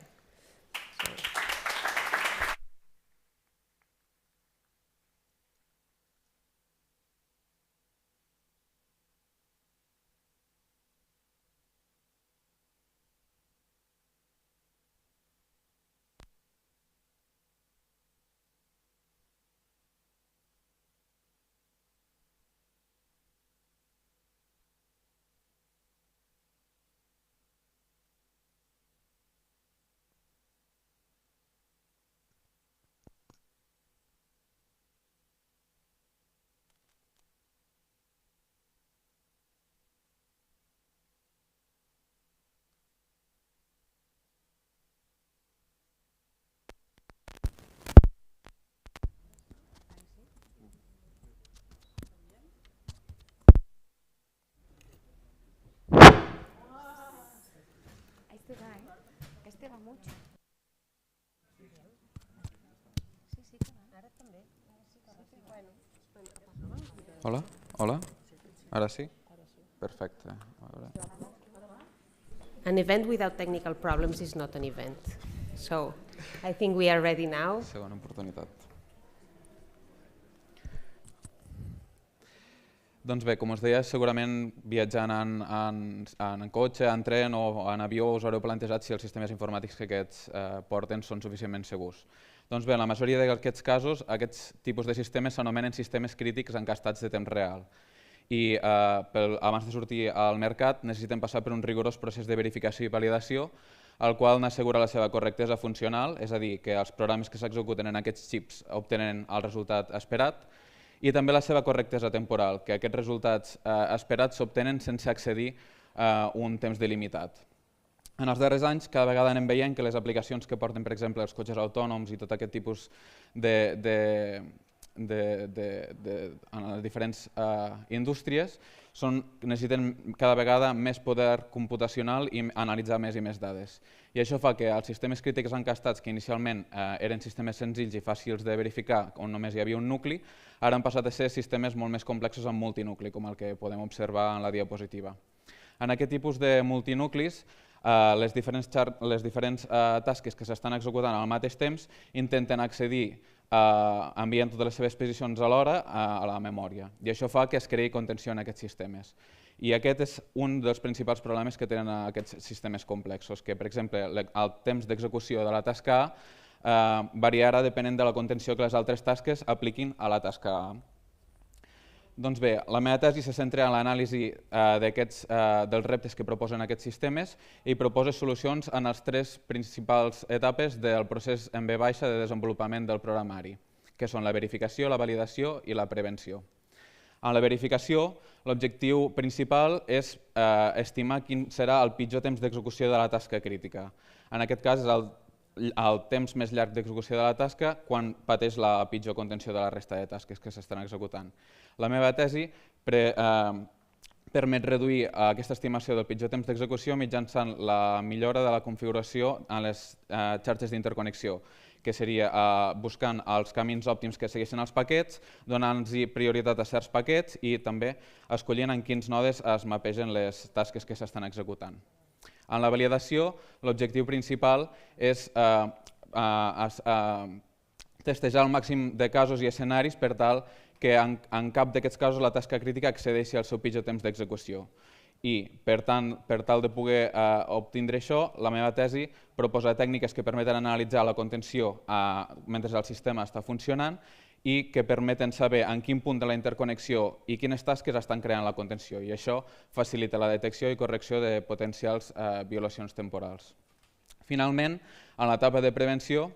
mucho. Hola, hola. Ara sí? Perfecte. An event without technical problems is not an event. So, I think we are ready now. Segona oportunitat. Doncs bé, com us deia, segurament viatjant en cotxe, en tren o en avió us haureu plantejat si els sistemes informàtics que aquests porten són suficientment segurs. Doncs bé, en la majoria d'aquests casos, aquests tipus de sistemes s'anomenen sistemes crítics encastats de temps real. I abans de sortir al mercat necessiten passar per un rigorós procés de verificació i validació, el qual n'assegura la seva correctesa funcional, és a dir, que els programes que s'executen en aquests xips obtenen el resultat esperat, i també la seva correctesa temporal, que aquests resultats esperats s'obtenen sense accedir a un temps delimitat. En els darrers anys, cada vegada anem veient que les aplicacions que porten, per exemple, els cotxes autònoms i tot aquest tipus en les diferents indústries necessiten cada vegada més poder computacional i analitzar més i més dades. I això fa que els sistemes crítics encastats, que inicialment eren sistemes senzills i fàcils de verificar, on només hi havia un nucli, ara han passat a ser sistemes molt més complexos amb multinucli, com el que podem observar en la diapositiva. En aquest tipus de multinuclis, les diferents tasques que s'estan executant al mateix temps intenten accedir enviant totes les seves posicions alhora a la memòria. I això fa que es creï contenció en aquests sistemes. I aquest és un dels principals problemes que tenen aquests sistemes complexos, que, per exemple, el temps d'execució de la tasca A variarà depenent de la contenció que les altres tasques apliquin a la tasca A. Doncs bé, la meva tesi se centra en l'anàlisi dels reptes que proposen aquests sistemes i proposa solucions en les tres principals etapes del procés en V baixa de desenvolupament del programari, que són la verificació, la validació i la prevenció. En la verificació, l'objectiu principal és estimar quin serà el pitjor temps d'execució de la tasca crítica. En aquest cas és el temps més llarg d'execució de la tasca quan pateix la pitjor contenció de la resta de tasques que s'estan executant. La meva tesi permet reduir aquesta estimació del pitjor temps d'execució mitjançant la millora de la configuració en les xarxes d'interconnexió, que seria buscant els camins òptims que segueixen els paquets, donant-los prioritat a certs paquets i també escollint en quins nodes es mapegen les tasques que s'estan executant. En la validació, l'objectiu principal és testejar el màxim de casos i escenaris per tal que en cap d'aquests casos la tasca crítica accedeixi al seu pitjor temps d'execució. I, per tal de poder obtindre això, la meva tesi proposa tècniques que permeten analitzar la contenció mentre el sistema està funcionant i que permeten saber en quin punt de la interconnexió i quines tasques estan creant la contenció. I això facilita la detecció i correcció de potencials violacions temporals. Finalment, en l'etapa de prevenció,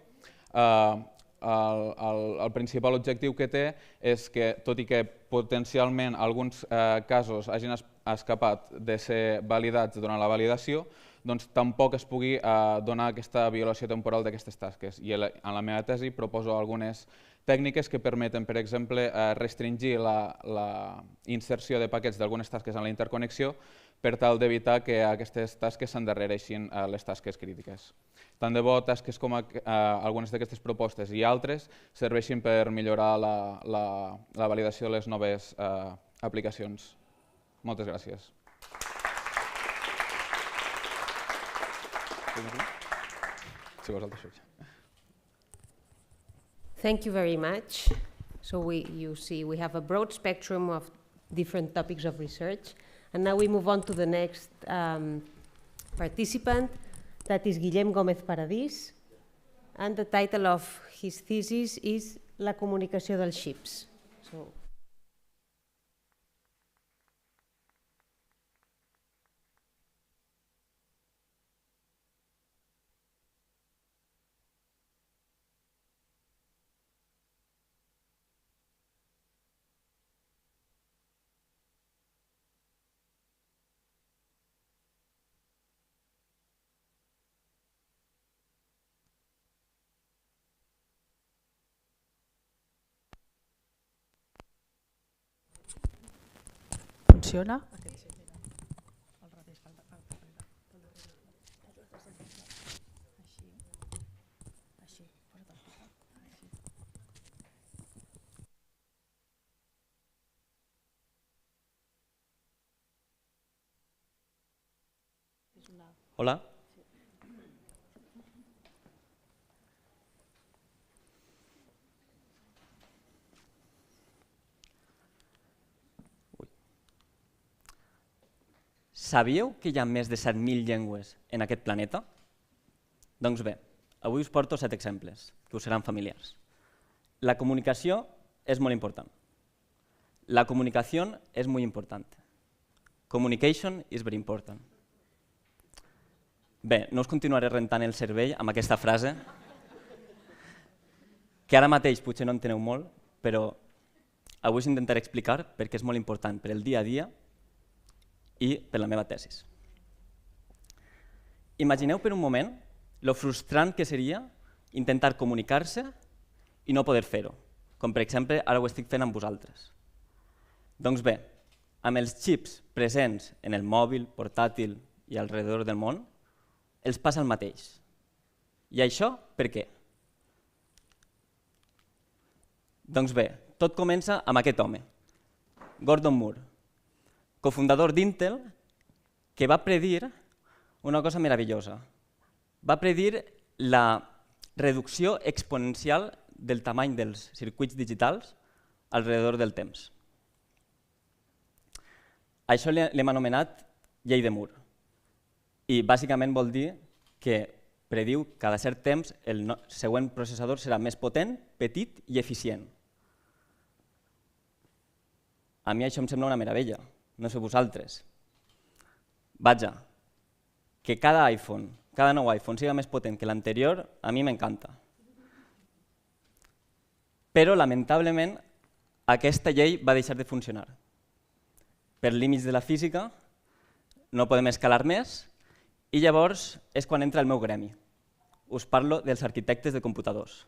el principal objectiu que té és que, tot i que potencialment alguns casos hagin escapat de ser validats durant la validació, doncs tampoc es pugui donar aquesta violació temporal d'aquestes tasques. I en la meva tesi proposo algunes tècniques que permeten, per exemple, restringir la inserció de paquets d'algunes tasques en la interconnexió per tal d'evitar que aquestes tasques s'endarrereixin a les tasques crítiques. Tant de bo tasques com algunes d'aquestes propostes i altres serveixin per millorar la validació de les noves aplicacions. Moltes gràcies. Si vols altres això. Thank you very much. So you see we have a broad spectrum of different topics of research. And now we move on to the next participant, that is Guillem Gómez Paradís. And the title of his thesis is La comunicació dels xips. Funciona? Hola. Sabíeu que hi ha més de 7.000 llengües en aquest planeta? Doncs bé, avui us porto 7 exemples, que us seran familiars. La comunicació és molt important. La comunicació és molt important. Communication is very important. Bé, no us continuaré rentant el cervell amb aquesta frase, que ara mateix potser no enteneu molt, però avui us intentaré explicar perquè és molt important per el dia a dia i per la meva tesis. Imagineu per un moment lo frustrant que seria intentar comunicar-se i no poder fer-ho, com per exemple ara ho estic fent amb vosaltres. Doncs bé, amb els xips presents en el mòbil, portàtil i alrededor del món, els passa el mateix. I això per què? Doncs bé, tot comença amb aquest home, Gordon Moore, cofundador d'Intel, que va predir una cosa meravellosa. Va predir la reducció exponencial del tamany dels circuits digitals alrededor del temps. Això l'hem anomenat llei de Moore. I bàsicament vol dir que prediu que cada cert temps el següent processador serà més potent, petit i eficient. A mi això em sembla una meravella. No sé vosaltres. Vaja, que cada nou iPhone siga més potent que l'anterior, a mi m'encanta. Però, lamentablement, aquesta llei va deixar de funcionar. Per límits de la física, no podem escalar més i llavors és quan entra el meu gremi. Us parlo dels arquitectes de computadors.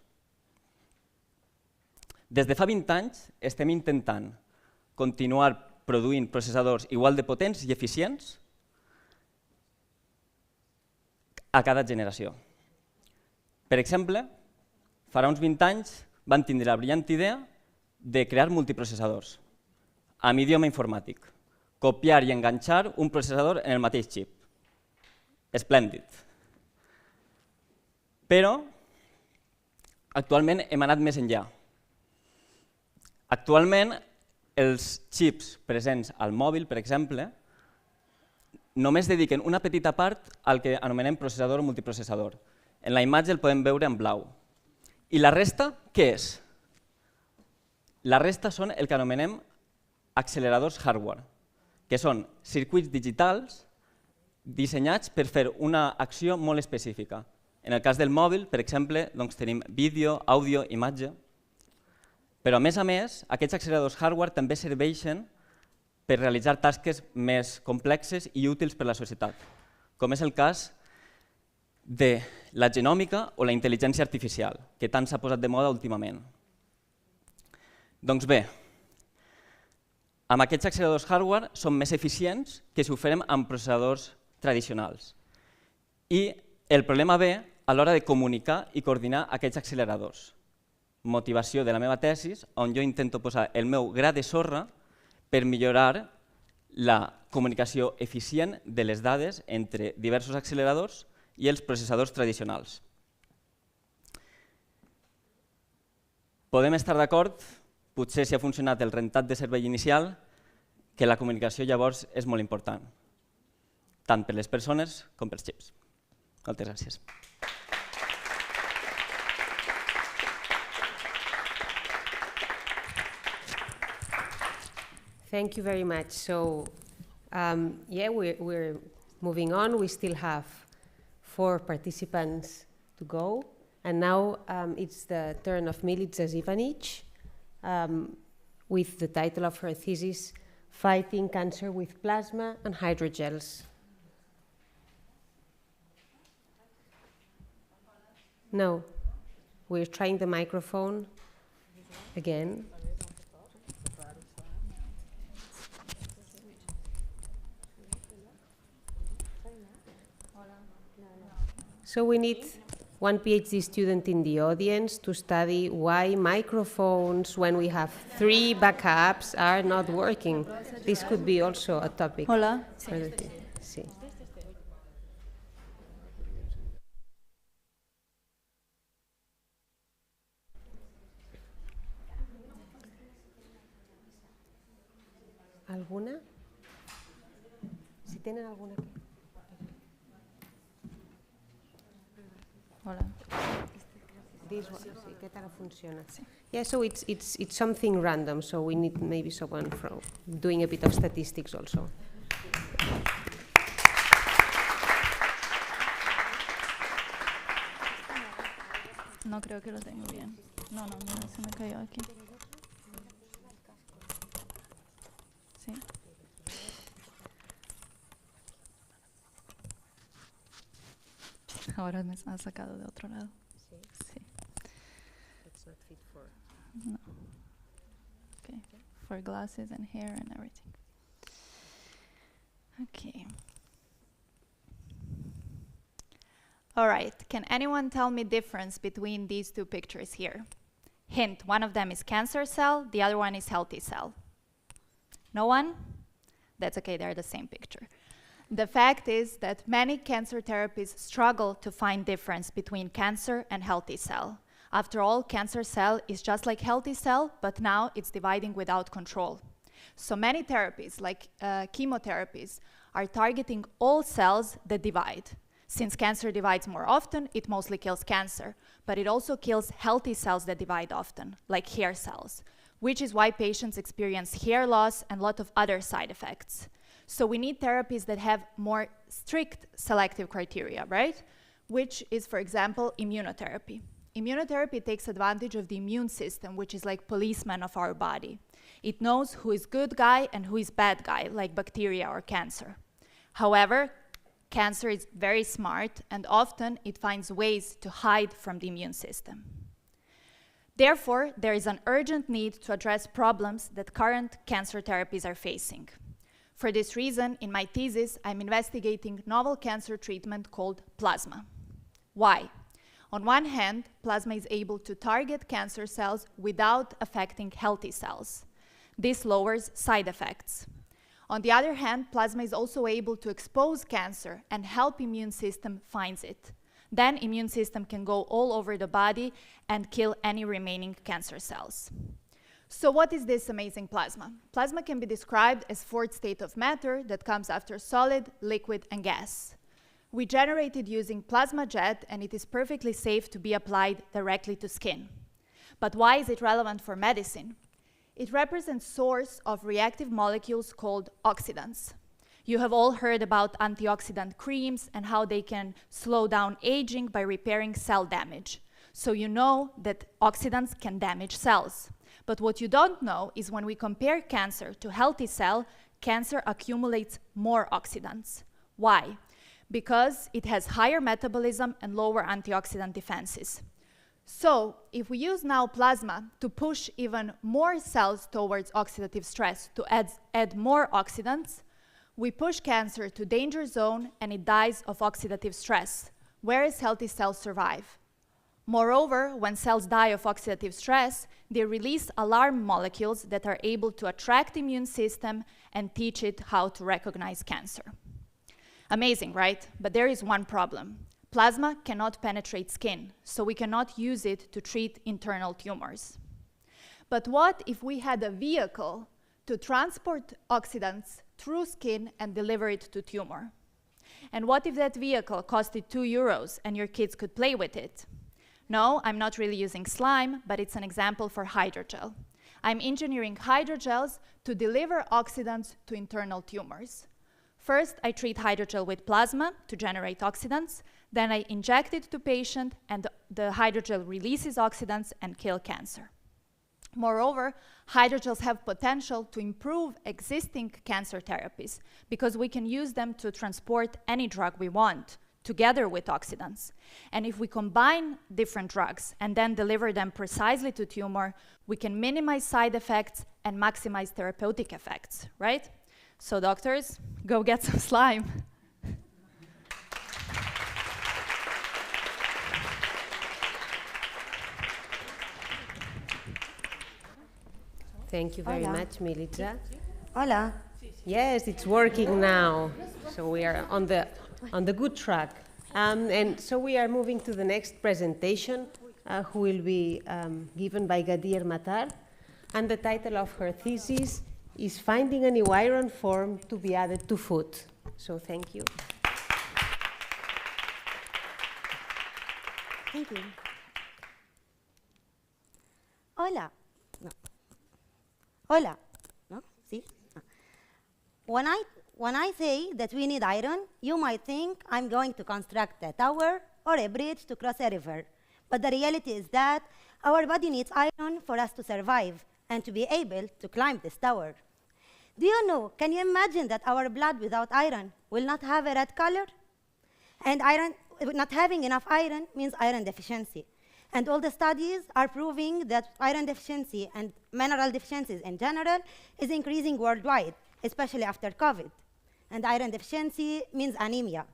Des de fa 20 anys estem intentant continuar produint processadors igual de potents i eficients a cada generació. Per exemple, farà uns 20 anys van tindre la brillant idea de crear multiprocessadors amb idioma informàtic, copiar i enganxar un processador en el mateix xip. Esplèndid. Però actualment hem anat més enllà. Actualment els xips presents al mòbil, per exemple, només dediquen una petita part al que anomenem processador o multiprocessador. En la imatge el podem veure en blau. I la resta, què és? La resta són el que anomenem acceleradors hardware, que són circuits digitals dissenyats per fer una acció molt específica. En el cas del mòbil, per exemple, tenim vídeo, àudio, imatge. Però, a més, aquests acceleradors hardware també serveixen per realitzar tasques més complexes i útils per a la societat, com és el cas de la genòmica o la intel·ligència artificial, que tant s'ha posat de moda últimament. Doncs bé, amb aquests acceleradors hardware són més eficients que si ho fem amb processadors tradicionals. I el problema ve a l'hora de comunicar i coordinar aquests acceleradors. Motivació de la meva tesis, on jo intento posar el meu gra de sorra per millorar la comunicació eficient de les dades entre diversos acceleradors i els processadors tradicionals. Podem estar d'acord, potser si ha funcionat el rentat de servei inicial, que la comunicació llavors és molt important, tant per les persones com pels xips. Moltes gràcies. Thank you very much. So, we're moving on. We still have 4 participants to go. And now it's the turn of Milica Zivanic with the title of her thesis, Fighting Cancer with Plasma and Hydrogels. No, we're trying the microphone again. So we need one PhD student in the audience to study why microphones, when we have 3 backups, are not working. This could be also a topic. Hola. Sí. alguna? Si tenen alguna... Hola. This one, sí, que tal funciona. Yeah, so it's something random, so we need maybe someone from doing a bit of statistics also. No creo que lo tengo bien. No, mira, se me cayó aquí. Sí. Ahora me ha sacado de otro lado. Sí. It's not fit for... No. Okay. For glasses and hair and everything. Okay. All right, can anyone tell me difference between these two pictures here? Hint, one of them is cancer cell, the other one is healthy cell. No one? That's okay, they're the same picture. The fact is that many cancer therapies struggle to find difference between cancer and healthy cell. After all, cancer cell is just like healthy cell, but now it's dividing without control. So many therapies, like chemotherapies, are targeting all cells that divide. Since cancer divides more often, it mostly kills cancer, but it also kills healthy cells that divide often, like hair cells, which is why patients experience hair loss and a lot of other side effects. So we need therapies that have more strict selective criteria, right? Which is, for example, immunotherapy. Immunotherapy takes advantage of the immune system, which is like policeman of our body. It knows who is good guy and who is bad guy, like bacteria or cancer. However, cancer is very smart, and often it finds ways to hide from the immune system. Therefore, there is an urgent need to address problems that current cancer therapies are facing. For this reason, in my thesis, I'm investigating novel cancer treatment called plasma. Why? On one hand, plasma is able to target cancer cells without affecting healthy cells. This lowers side effects. On the other hand, plasma is also able to expose cancer and help immune system finds it. Then immune system can go all over the body and kill any remaining cancer cells. So what is this amazing plasma? Plasma can be described as fourth state of matter that comes after solid, liquid, and gas. We generate it using plasma jet, and it is perfectly safe to be applied directly to skin. But why is it relevant for medicine? It represents source of reactive molecules called oxidants. You have all heard about antioxidant creams and how they can slow down aging by repairing cell damage. So you know that oxidants can damage cells. But what you don't know is when we compare cancer to healthy cell, cancer accumulates more oxidants. Why? Because it has higher metabolism and lower antioxidant defenses. So, if we use now plasma to push even more cells towards oxidative stress to add more oxidants, we push cancer to danger zone and it dies of oxidative stress, whereas healthy cells survive. Moreover, when cells die of oxidative stress, they release alarm molecules that are able to attract the immune system and teach it how to recognize cancer. Amazing, right? But there is one problem. Plasma cannot penetrate skin, so we cannot use it to treat internal tumors. But what if we had a vehicle to transport oxidants through skin and deliver it to tumor? And what if that vehicle costed €2 and your kids could play with it? No, I'm not really using slime, but it's an example for hydrogel. I'm engineering hydrogels to deliver oxidants to internal tumors. First, I treat hydrogel with plasma to generate oxidants. Then I inject it to patient, and the hydrogel releases oxidants and kill cancer. Moreover, hydrogels have potential to improve existing cancer therapies because we can use them to transport any drug we want together with oxidants. And if we combine different drugs and then deliver them precisely to tumor, we can minimize side effects and maximize therapeutic effects, right? So doctors, go get some slime. Thank you very much, Milica. Hola. Yes, it's working now. So we are on the good track. And so we are moving to the next presentation, who will be given by Gadir Matar. And the title of her thesis is finding a new iron form to be added to food. So thank you. Thank you. Hola. No. Hola. No? See? No. When I say that we need iron, you might think I'm going to construct a tower or a bridge to cross a river. But the reality is that our body needs iron for us to survive and to be able to climb this tower. Do you know, can you imagine that our blood without iron will not have a red color? And not having enough iron means iron deficiency. And all the studies are proving that iron deficiency and mineral deficiencies in general is increasing worldwide, especially after COVID. And iron deficiency means anemia.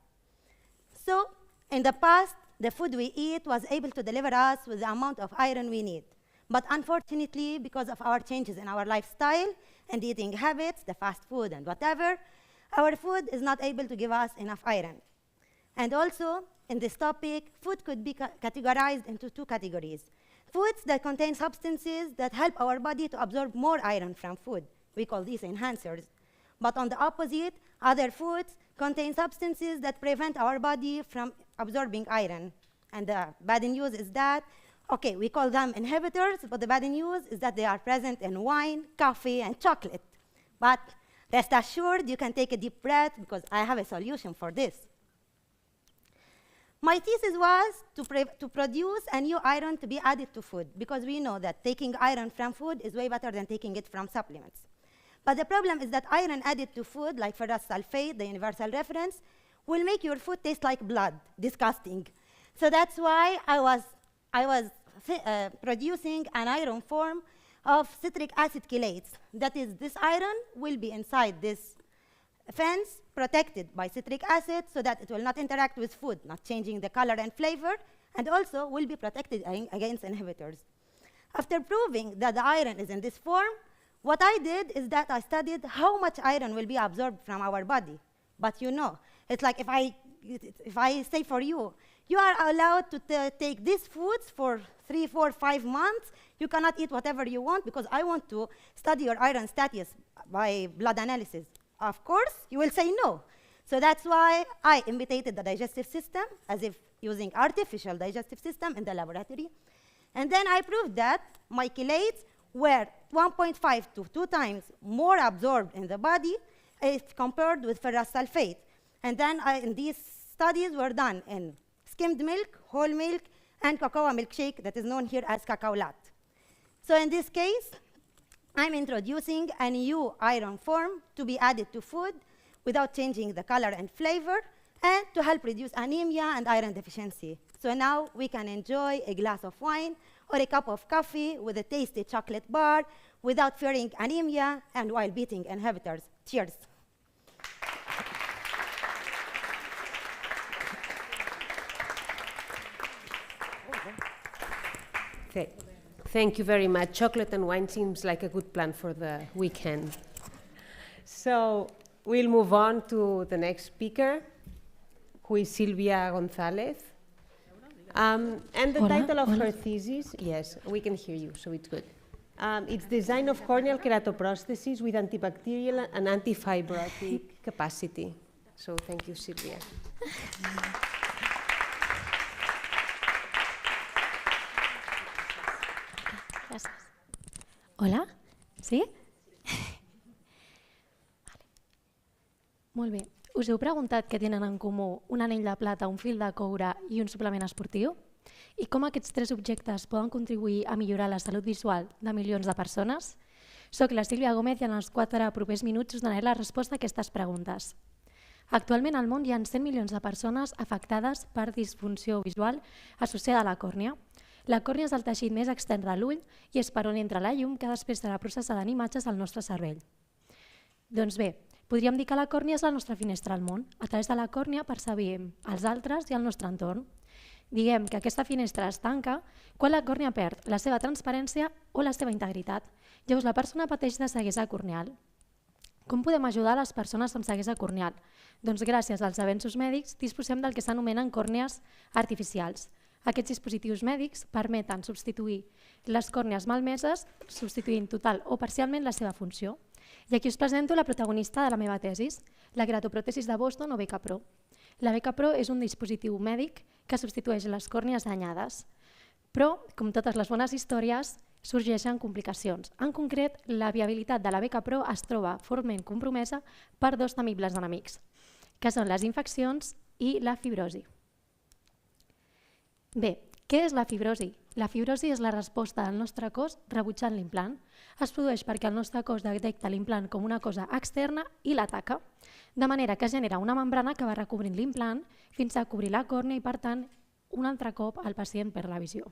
So in the past, the food we eat was able to deliver us with the amount of iron we need. But unfortunately, because of our changes in our lifestyle and eating habits, the fast food and whatever, our food is not able to give us enough iron. And also, in this topic, food could be categorized into two categories. Foods that contain substances that help our body to absorb more iron from food. We call these enhancers. But on the opposite, other foods contain substances that prevent our body from absorbing iron. And the bad news is that, okay, we call them inhibitors, but the bad news is that they are present in wine, coffee, and chocolate. But rest assured, you can take a deep breath because I have a solution for this. My thesis was to produce a new iron to be added to food, because we know that taking iron from food is way better than taking it from supplements. But the problem is that iron added to food, like ferrous sulfate, the universal reference, will make your food taste like blood, disgusting. So that's why I was producing an iron form of citric acid chelates. That is, this iron will be inside this fence, protected by citric acid, so that it will not interact with food, not changing the color and flavor, and also will be protected against inhibitors. After proving that the iron is in this form, what I did is that I studied how much iron will be absorbed from our body. But you know, it's like if I say for you, you are allowed to take these foods for 3, 4, 5 months. You cannot eat whatever you want because I want to study your iron status by blood analysis. Of course, you will say no. So that's why I imitated the digestive system as if using artificial digestive system in the laboratory. And then I proved that my chelates were 1.5 to 2 times more absorbed in the body if compared with ferrous sulfate. And then these studies were done in skimmed milk, whole milk, and cocoa milkshake that is known here as cacao latte. So in this case, I'm introducing a new iron form to be added to food without changing the color and flavor, and to help reduce anemia and iron deficiency. So now we can enjoy a glass of wine or a cup of coffee with a tasty chocolate bar without fearing anemia and while beating inhibitors. Cheers. Thank you very much. Chocolate and wine seems like a good plan for the weekend. So we'll move on to the next speaker, who is Silvia González. And the title of her thesis, yes, we can hear you, so it's good. It's Design of Corneal Keratoprosthesis with Antibacterial and Antifibrotic Capacity. So thank you, Silvia. Gràcies. Hola? Sí? Vale. Molt bé. Us heu preguntat què tenen en comú un anell de plata, un fil de coure i un suplement esportiu? I com aquests 3 objectes poden contribuir a millorar la salut visual de milions de persones? Soc la Sílvia Gómez i en els 4 propers minuts us donaré la resposta a aquestes preguntes. Actualment al món hi ha 100 milions de persones afectades per disfunció visual associada a la còrnia. La còrnia és el teixit més extern de l'ull i és per on entra la llum que després serà processada en imatges al nostre cervell. Doncs bé, podríem dir que la còrnia és la nostra finestra al món. A través de la còrnia percebem els altres i el nostre entorn. Diguem que aquesta finestra es tanca quan la còrnia perd la seva transparència o la seva integritat. Llavors la persona pateix de ceguesa corneal. Com podem ajudar les persones amb ceguesa corneal? Doncs gràcies als avenços mèdics disposem del que s'anomenen còrnies artificials. Aquests dispositius mèdics permeten substituir les còrnies malmeses, substituint total o parcialment la seva funció. I aquí us presento la protagonista de la meva tesis, la queratopròtesis de Boston o beca Pro. La beca Pro és un dispositiu mèdic que substitueix les còrnies danyades, però, com totes les bones històries, sorgeixen complicacions. En concret, la viabilitat de la beca Pro es troba fortament compromesa per dos temibles enemics, que són les infeccions i la fibrosi. Bé, què és la fibrosi? La fibrosi és la resposta del nostre cos rebutjant l'implant. Es produeix perquè el nostre cos detecta l'implant com una cosa externa i l'ataca, de manera que genera una membrana que va recobrint l'implant fins a cobrir la còrnia i, per tant, un altre cop el pacient perd la visió.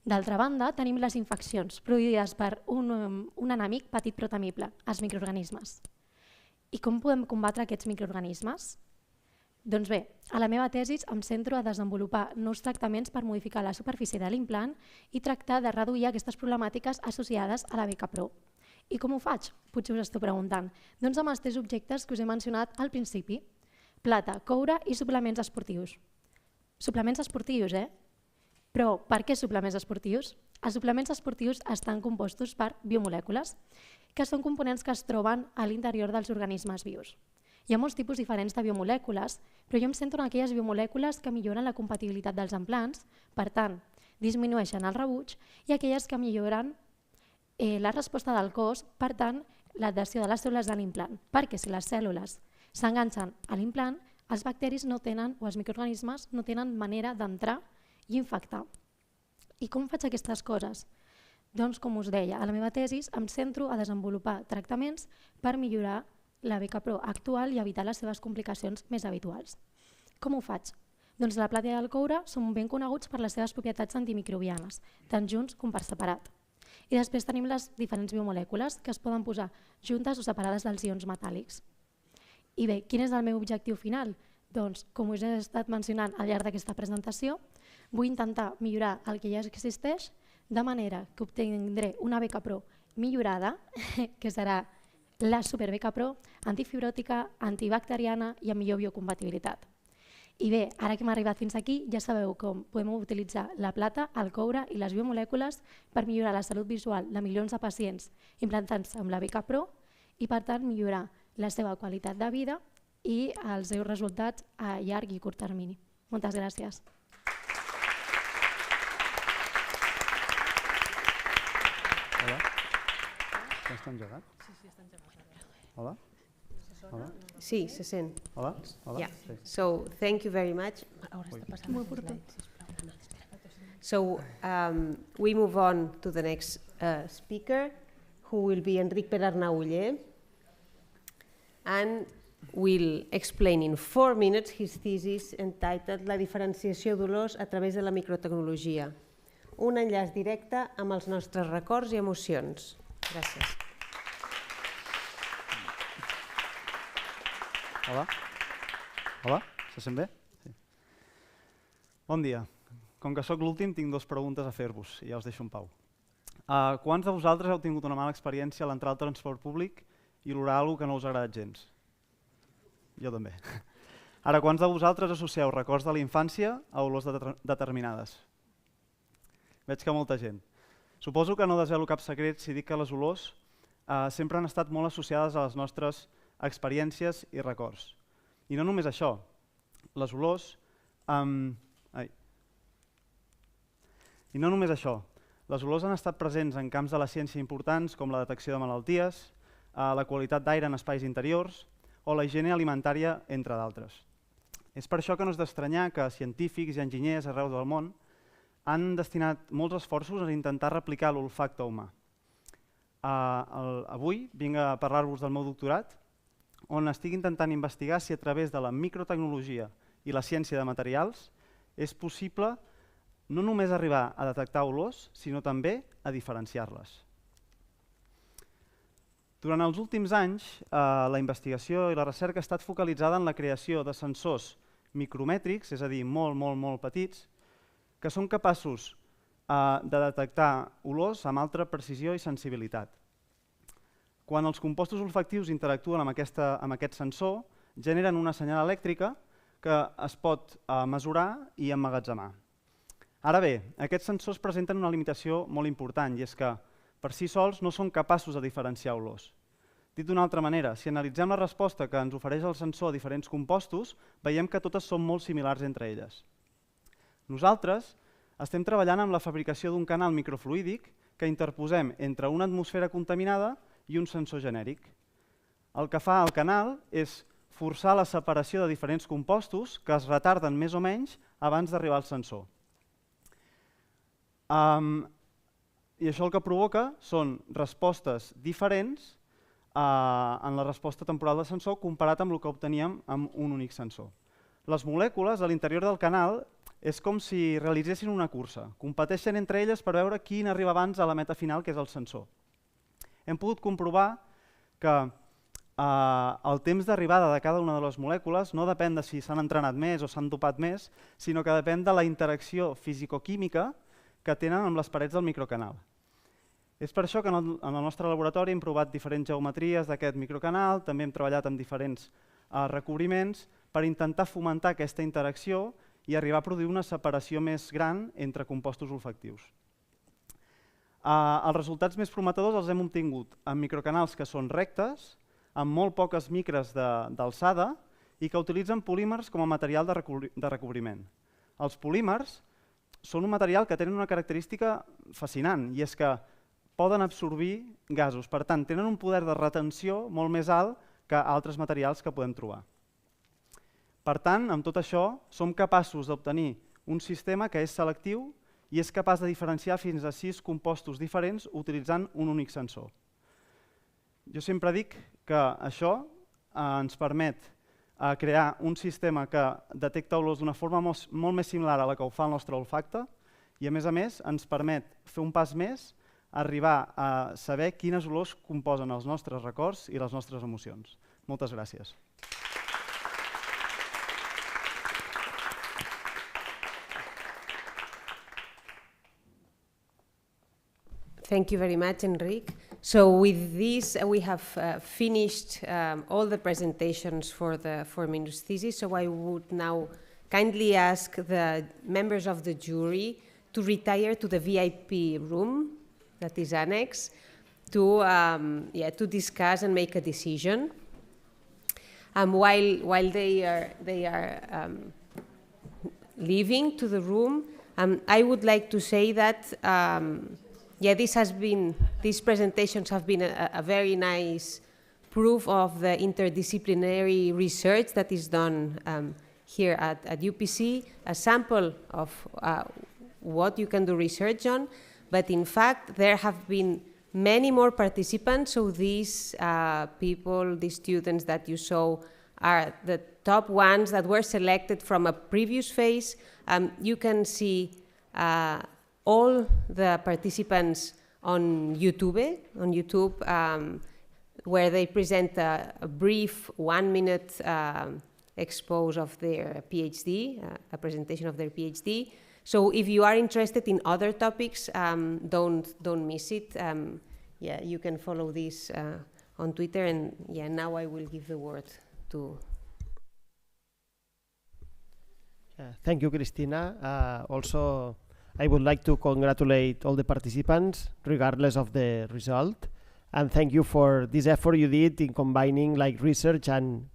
D'altra banda, tenim les infeccions produïdes per un enemic petit però temible, els microorganismes. I com podem combatre aquests microorganismes? Doncs bé, a la meva tesi em centro a desenvolupar nous tractaments per modificar la superfície de l'implant i tractar de reduir aquestes problemàtiques associades a la beca Pro. I com ho faig? Potser us esteu preguntant. Doncs amb els 3 objectes que us he mencionat al principi: plata, coure i suplements esportius. Suplements esportius, Però per què suplements esportius? Els suplements esportius estan compostos per biomolècules, que són components que es troben a l'interior dels organismes vius. Hi ha molts tipus diferents de biomolècules, però jo em centro en aquelles biomolècules que milloren la compatibilitat dels implants, per tant, disminueixen el rebuig, i aquelles que milloren la resposta del cos, per tant, l'adhesió de les cèl·lules de l'implant, perquè si les cèl·lules s'enganxen a l'implant, els bacteris no tenen, o els microorganismes, no tenen manera d'entrar i infectar. I com faig aquestes coses? Doncs, com us deia, a la meva tesi em centro a desenvolupar tractaments per millorar la beca Pro actual i evitar les seves complicacions més habituals. Com ho faig? Doncs la plata i el coure són ben coneguts per les seves propietats antimicrobianes, tant junts com per separat. I després tenim les diferents biomolècules que es poden posar juntes o separades dels ions metàl·lics. I bé, quin és el meu objectiu final? Doncs, com us he estat mencionant al llarg d'aquesta presentació, vull intentar millorar el que ja existeix, de manera que obtindré una beca Pro millorada, que serà la superbeca Pro, antifibròtica, antibacteriana i amb millor biocompatibilitat. I bé, ara que hem arribat fins aquí, ja sabeu com podem utilitzar la plata, el coure i les biomolècules per millorar la salut visual de milions de pacients implantant-se amb la beca Pro i, per tant, millorar la seva qualitat de vida i els seus resultats a llarg i curt termini. Moltes gràcies. Hola. Ja està engegat? Sí, està engegat. Hola? Hola? Sí, se sent. Hola? Hola? Yeah. Sí. So, thank you very much. So, we move on to the next speaker, who will be Enric Perarnauller, and will explain in 4 minutes his thesis entitled La diferenciació d'olors a través de la microtecnologia, un enllaç directe amb els nostres records i emocions. Gràcies. Hola? Hola? Se sent bé? Sí. Bon dia. Com que sóc l'últim, tinc 2 preguntes a fer-vos i ja us deixo en pau. Quants de vosaltres heu tingut una mala experiència a l'entrar al transport públic i olorar alguna cosa que no us ha agradat gens? Jo també. Ara, quants de vosaltres associeu records de la infància a olors determinades? Veig que molta gent. Suposo que no desvelo cap secret si dic que les olors sempre han estat molt associades a les nostres experiències i records. I no només això, les olors... I no només això, les olors han estat presents en camps de la ciència importants com la detecció de malalties, la qualitat d'aire en espais interiors o la higiene alimentària, entre d'altres. És per això que no és d'estranyar que científics i enginyers arreu del món han destinat molts esforços a intentar replicar l'olfacte humà. Avui vinc a parlar-vos del meu doctorat, on estic intentant investigar si a través de la microtecnologia i la ciència de materials és possible no només arribar a detectar olors, sinó també a diferenciar-les. Durant els últims anys, la investigació i la recerca ha estat focalitzada en la creació de sensors micromètrics, és a dir, molt petits, que són capaços de detectar olors amb alta precisió i sensibilitat. Quan els compostos olfactius interactuen amb aquest sensor, generen una senyal elèctrica que es pot mesurar i emmagatzemar. Ara bé, aquests sensors presenten una limitació molt important, i és que per si sols no són capaços de diferenciar olors. Dit d'una altra manera, si analitzem la resposta que ens ofereix el sensor a diferents compostos, veiem que totes són molt similars entre elles. Nosaltres estem treballant amb la fabricació d'un canal microfluídic que interposem entre una atmosfera contaminada i un sensor genèric. El que fa el canal és forçar la separació de diferents compostos que es retarden més o menys abans d'arribar al sensor. I això el que provoca són respostes diferents en la resposta temporal del sensor comparat amb el que obteníem amb un únic sensor. Les molècules a l'interior del canal és com si realitzessin una cursa. Competeixen entre elles per veure quin arriba abans a la meta final, que és el sensor. Hem pogut comprovar que el temps d'arribada de cada una de les molècules no depèn de si s'han entrenat més o s'han dopat més, sinó que depèn de la interacció fisicoquímica que tenen amb les parets del microcanal. És per això que en el nostre laboratori hem provat diferents geometries d'aquest microcanal, també hem treballat amb diferents recobriments per intentar fomentar aquesta interacció i arribar a produir una separació més gran entre compostos olfactius. Els resultats més prometedors els hem obtingut amb microcanals que són rectes, amb molt poques micres d'alçada i que utilitzen polímers com a material de recobriment. Els polímers són un material que tenen una característica fascinant i és que poden absorbir gasos, per tant, tenen un poder de retenció molt més alt que altres materials que podem trobar. Per tant, amb tot això, som capaços d'obtenir un sistema que és selectiu i és capaç de diferenciar fins a 6 compostos diferents utilitzant un únic sensor. Jo sempre dic que això ens permet crear un sistema que detecta olors d'una forma molt més similar a la que ho fa el nostre olfacte i, a més, ens permet fer un pas més, arribar a saber quines olors composen els nostres records i les nostres emocions. Moltes gràcies. Thank you very much, Enric. So with this, we have finished all the presentations for the Minus thesis. So I would now kindly ask the members of the jury to retire to the VIP room that is annex to discuss and make a decision. While they are leaving to the room, I would like to say that these presentations have been a very nice proof of the interdisciplinary research that is done here at UPC, a sample of what you can do research on, but in fact there have been many more participants, so these people, these students that you saw are the top ones that were selected from a previous phase. You can see all the participants on YouTube, where they present a brief 1-minute expose of their PhD, a presentation of their PhD. So if you are interested in other topics, don't miss it. You can follow this on Twitter, and now I will give the word to. Thank you, Cristina. Also, I would like to congratulate all the participants, regardless of the result, and thank you for this effort you did in combining research and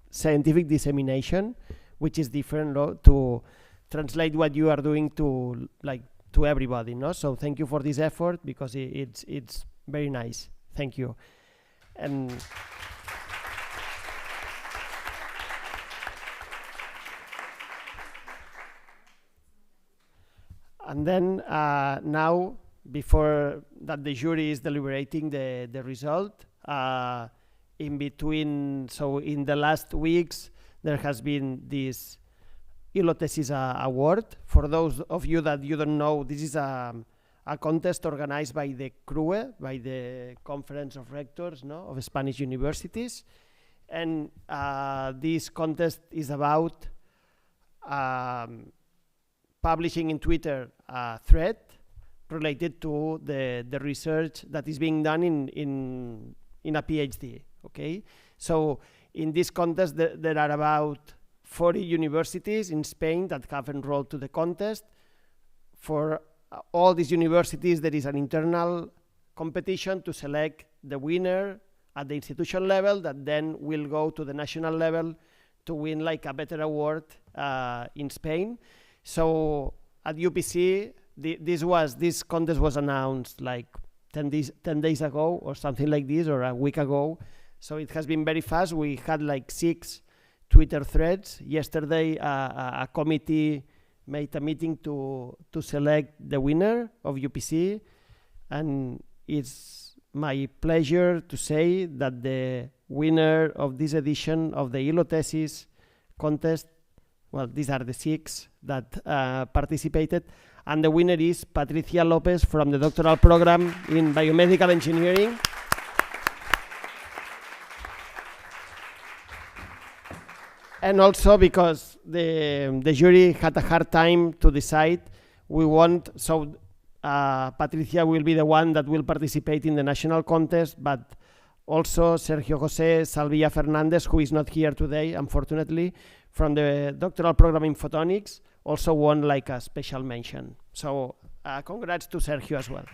scientific dissemination, which is different to translate what you are doing to everybody. So thank you for this effort because it's very nice. Thank you. And then now, before that the jury is deliberating the result, in between, so in the last weeks, there has been this Thesis award. For those of you that you don't know, this is a contest organized by the CRUE, by the Conference of Rectors of Spanish Universities. And this contest is about publishing in Twitter a thread related to the research that is being done in a PhD. Okay, so in this contest there are about 40 universities in Spain that have enrolled to the contest. For all these universities, there is an internal competition to select the winner at the institution level that then will go to the national level to win like a better award in Spain. So at UPC, this contest was announced like 10 days ago or something like this, or a week ago. So it has been very fast. We had like 6 Twitter threads. Yesterday, a committee made a meeting to select the winner of UPC. And it's my pleasure to say that the winner of this edition of the ILO Thesis contest, well, these are the 6 that participated, and the winner is Patricia Lopez from the doctoral program in biomedical engineering. And also because the jury had a hard time to decide, we want, so Patricia will be the one that will participate in the national contest, but also Sergio José Salvilla Fernandez, who is not here today, unfortunately, from the doctoral program in photonics, also won like a special mention. So congrats to Sergio as well.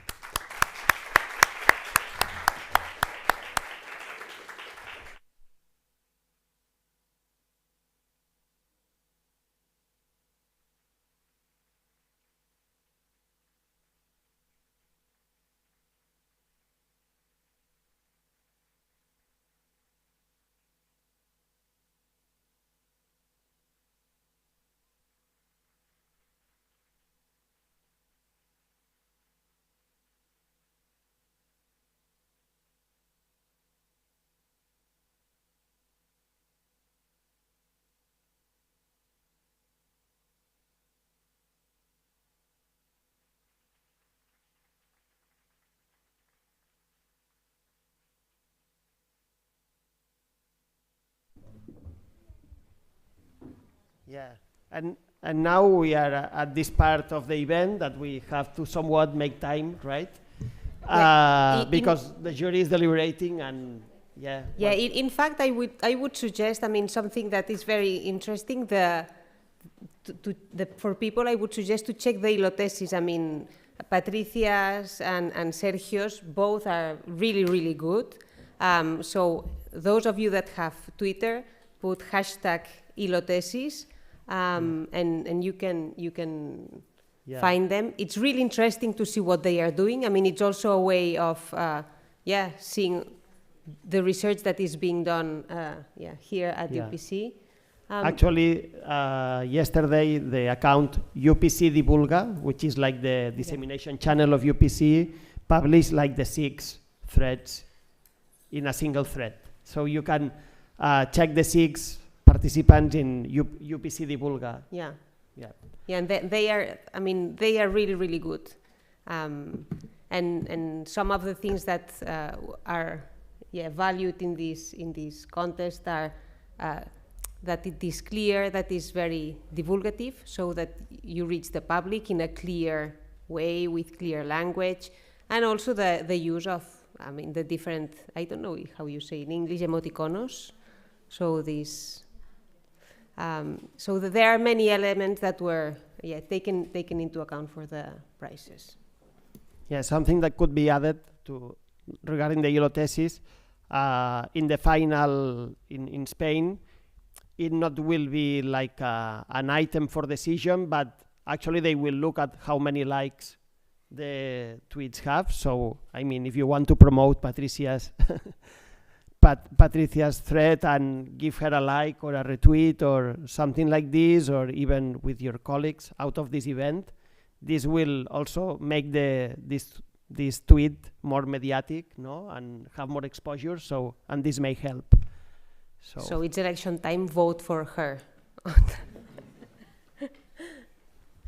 Yeah, and now we are at this part of the event that we have to somewhat make time, right? Because the jury is deliberating, and yeah. Yeah, in fact, I would suggest, I mean, something that is very interesting. For people, I would suggest to check the ILO thesis. I mean, Patricia's and Sergio's both are really, really good. So those of you that have Twitter, put hashtag ILO thesis. And you can find them. It's really interesting to see what they are doing. I mean, it's also a way of seeing the research that is being done here at UPC. Actually, yesterday the account UPC Divulga, which is like the dissemination channel of UPC, published like the 6 threads in a single thread. So you can check the 6 participants in UPC Divulga. Yeah, and they are. I mean, they are really, really good. And some of the things that are valued in this contest are that it is clear, that is very divulgative, so that you reach the public in a clear way with clear language, and also the use of, I mean, the different, I don't know how you say in English, emoticonos. So this. So that there are many elements that were taken into account for the prizes. Yeah, something that could be added to regarding the ILO thesis, in the final in Spain, it not will be like an item for decision, but actually they will look at how many likes the tweets have. So, I mean, if you want to promote Patricia's Patricia's thread and give her a like or a retweet or something like this, or even with your colleagues out of this event, this will also make this tweet more mediatic, no, and have more exposure. So, and this may help. So it's election time. Vote for her.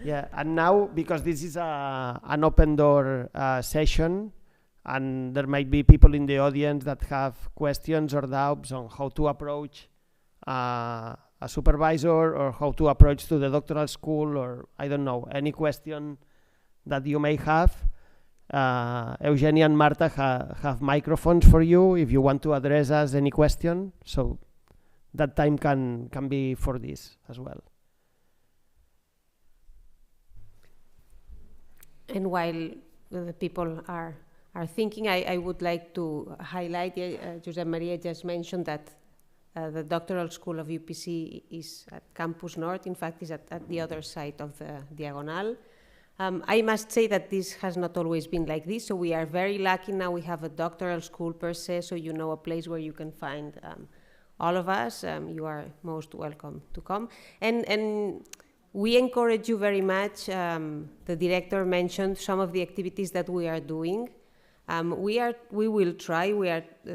Yeah, and now because this is an open door session, and there might be people in the audience that have questions or doubts on how to approach a supervisor, or how to approach to the doctoral school, or I don't know, any question that you may have. Eugenia and Marta have microphones for you if you want to address us any question. So that time can be for this as well. And while the people are are thinking. I would like to highlight, Josep Maria just mentioned that the Doctoral School of UPC is at Campus North, in fact is at the other side of the Diagonal. I must say that this has not always been like this, so we are very lucky now we have a doctoral school per se, so you know a place where you can find all of us. You are most welcome to come. And we encourage you very much. The director mentioned some of the activities that we are doing. We are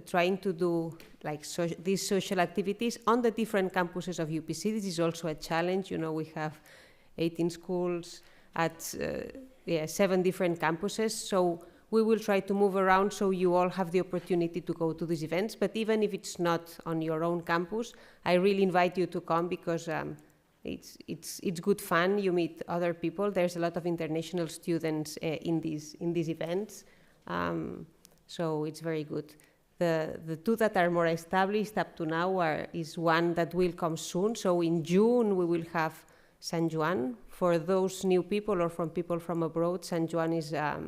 trying to do like these social activities on the different campuses of UPC. This is also a challenge. You know, we have 18 schools at 7 different campuses. So we will try to move around so you all have the opportunity to go to these events. But even if it's not on your own campus, I really invite you to come because it's good fun. You meet other people. There's a lot of international students in these events. So it's very good. The two that are more established up to now is one that will come soon. So in June we will have San Juan. For those new people or from people from abroad, San Juan is a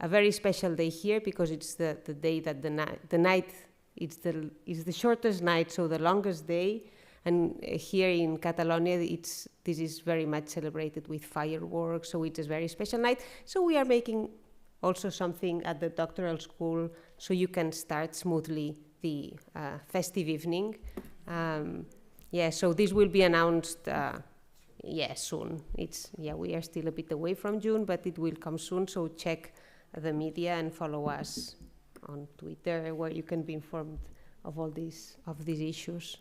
very special day here because it's the day that the night is the shortest night, so the longest day. And here in Catalonia, this is very much celebrated with fireworks, so it's a very special night. So we are making also something at the doctoral school so you can start smoothly the festive evening. So this will be announced soon. We are still a bit away from June, but it will come soon, so check the media and follow us on Twitter where you can be informed of all these issues.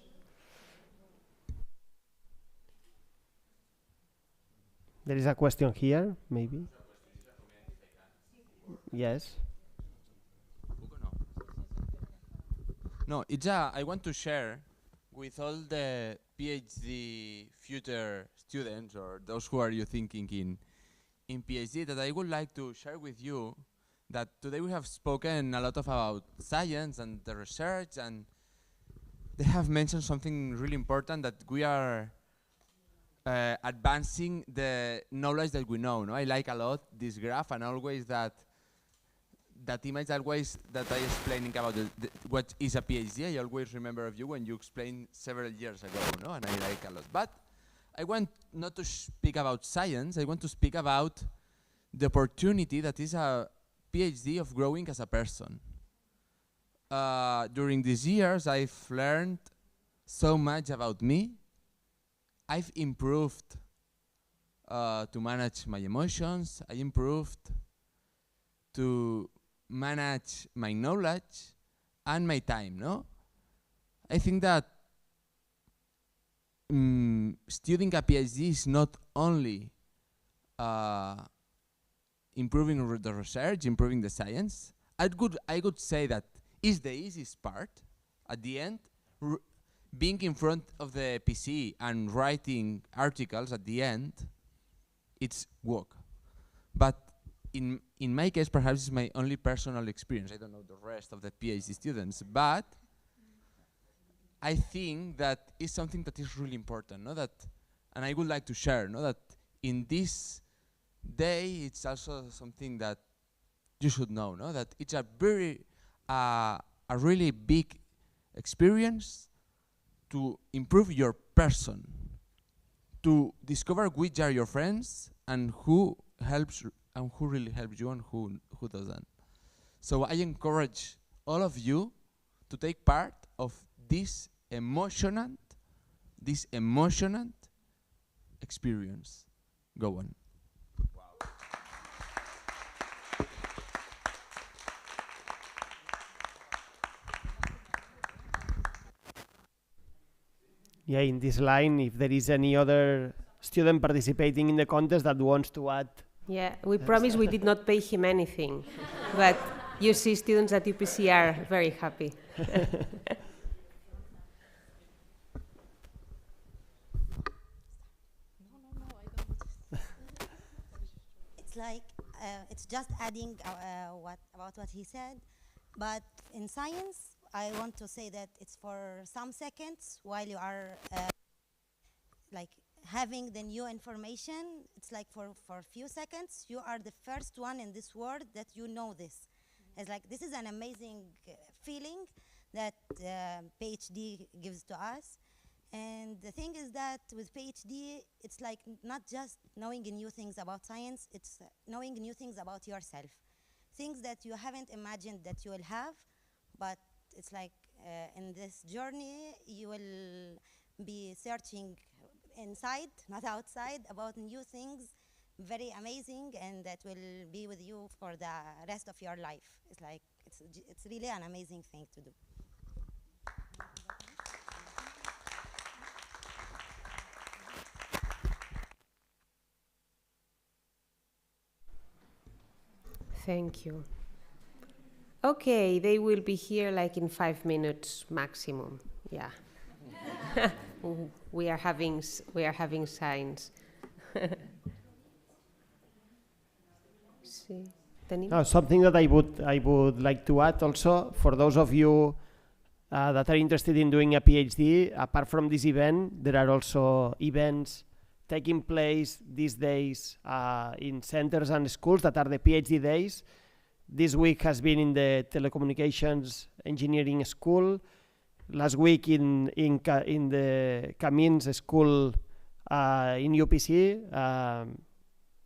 There is a question here, maybe. Yes. No, I want to share with all the PhD future students or those who are you thinking in PhD that I would like to share with you that today we have spoken a lot about science and the research, and they have mentioned something really important, that we are advancing the knowledge that we know. No? I like a lot this graph, and always that image always that I explaining about what is a PhD. I always remember of you when you explained several years ago, no? And I like a lot. But I want not to speak about science. I want to speak about the opportunity that is a PhD of growing as a person. During these years, I've learned so much about me. I've improved to manage my emotions. I improved to manage my knowledge and my time, no? I think that studying a PhD is not only improving the research, improving the science. I could say that is the easiest part. At the end, being in front of the PC and writing articles at the end, it's work. But in my case, perhaps it's my only personal experience. I don't know the rest of the PhD students, but I think that is something that is really important, no? And I would like to share, no? That in this day, it's also something that you should know, no? That it's a really big experience to improve your person, to discover which are your friends and who helps and who really helps you and who doesn't. So I encourage all of you to take part of this emotional experience. Go on. Wow. Yeah, in this line, if there is any other student participating in the contest that wants to add. Yeah, we promise we did not pay him anything, but you see students at UPC are very happy. It's just adding about what he said, but in science, I want to say that it's for some seconds while you are having the new information. It's like for a few seconds, you are the first one in this world that you know this. It's like, this is an amazing feeling that PhD gives to us. And the thing is that with PhD, it's like not just knowing new things about science, it's knowing new things about yourself. Things that you haven't imagined that you will have, but it's like in this journey, you will be searching inside, not outside, about new things, very amazing, and that will be with you for the rest of your life. It's like, it's really an amazing thing to do. Thank you. Okay, they will be here like in 5 minutes maximum. Yeah. we are having signs. Sí. Something that I would like to add also, for those of you that are interested in doing a PhD, apart from this event, there are also events taking place these days in centers and schools that are the PhD days. This week has been in the Telecommunications Engineering School. Last week in the Camins School in UPC.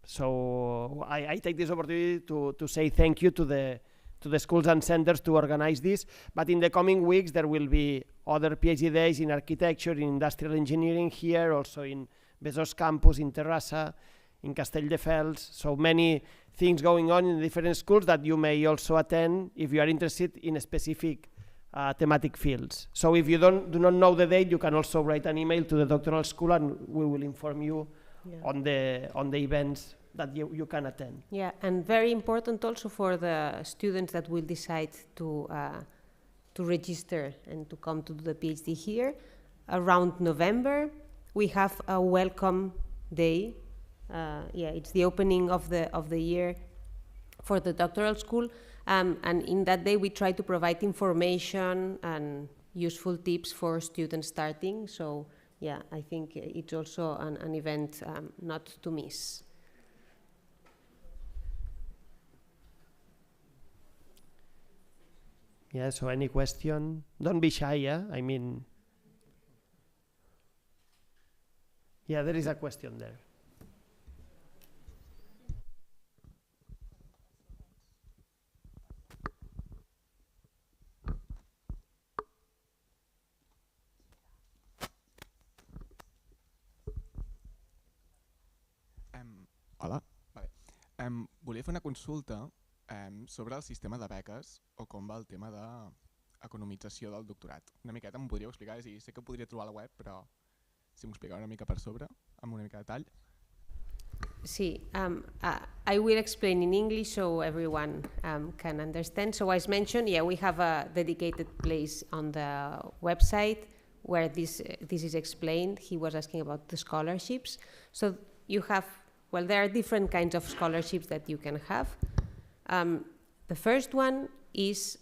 So I take this opportunity to say thank you to the schools and centers to organize this. But in the coming weeks, there will be other PhD days in architecture, in industrial engineering here, also in Besòs campus, in Terrassa, in Castelldefels. So many things going on in different schools that you may also attend if you are interested in a specific thematic fields. So if you do not know the date, you can also write an email to the Doctoral School and we will inform you on the events that you can attend. Yeah, and very important also for the students that will decide to register and to come to do the PhD here. Around November, we have a welcome day. It's the opening of the year for the Doctoral School. And in that day, we try to provide information and useful tips for students starting. So yeah, I think it's also an event not to miss. Yeah, so any question? Don't be shy, yeah? I mean, yeah, there is a question there. Hola. Vale. Volia fer una consulta sobre el sistema de beques o com va el tema d'economització del doctorat. Una miqueta m'ho podríeu explicar? És a dir, sé que podria trobar a la web, però si m'ho explicava una mica per sobre, amb una mica de detall. Sí, I will explain in English so everyone can understand. So as mentioned, we have a dedicated place on the website where this is explained. He was asking about the scholarships. So you have, well, there are different kinds of scholarships that you can have. The first one is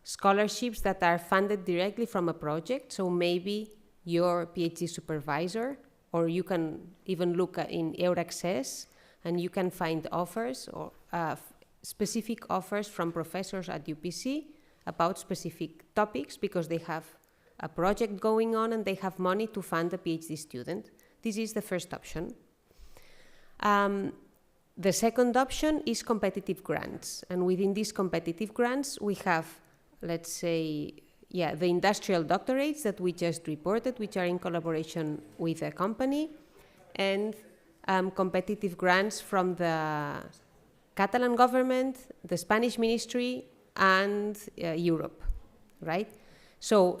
scholarships that are funded directly from a project. So maybe your PhD supervisor, or you can even look in EURAccess and you can find offers or specific offers from professors at UPC about specific topics because they have a project going on and they have money to fund a PhD student. This is the first option. The second option is competitive grants. And within these competitive grants, we have, let's say, the industrial doctorates that we just reported, which are in collaboration with a company, and competitive grants from the Catalan government, the Spanish ministry, and Europe, right? So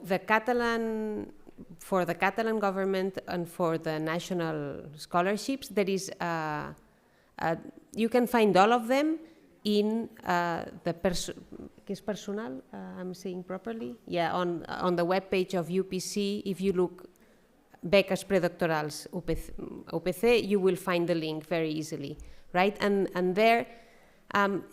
for the Catalan government and for the national scholarships, there is you can find all of them in personal, I'm saying properly? Yeah, on the webpage of UPC, if you look becas predoctorals UPC, you will find the link very easily, right? And there,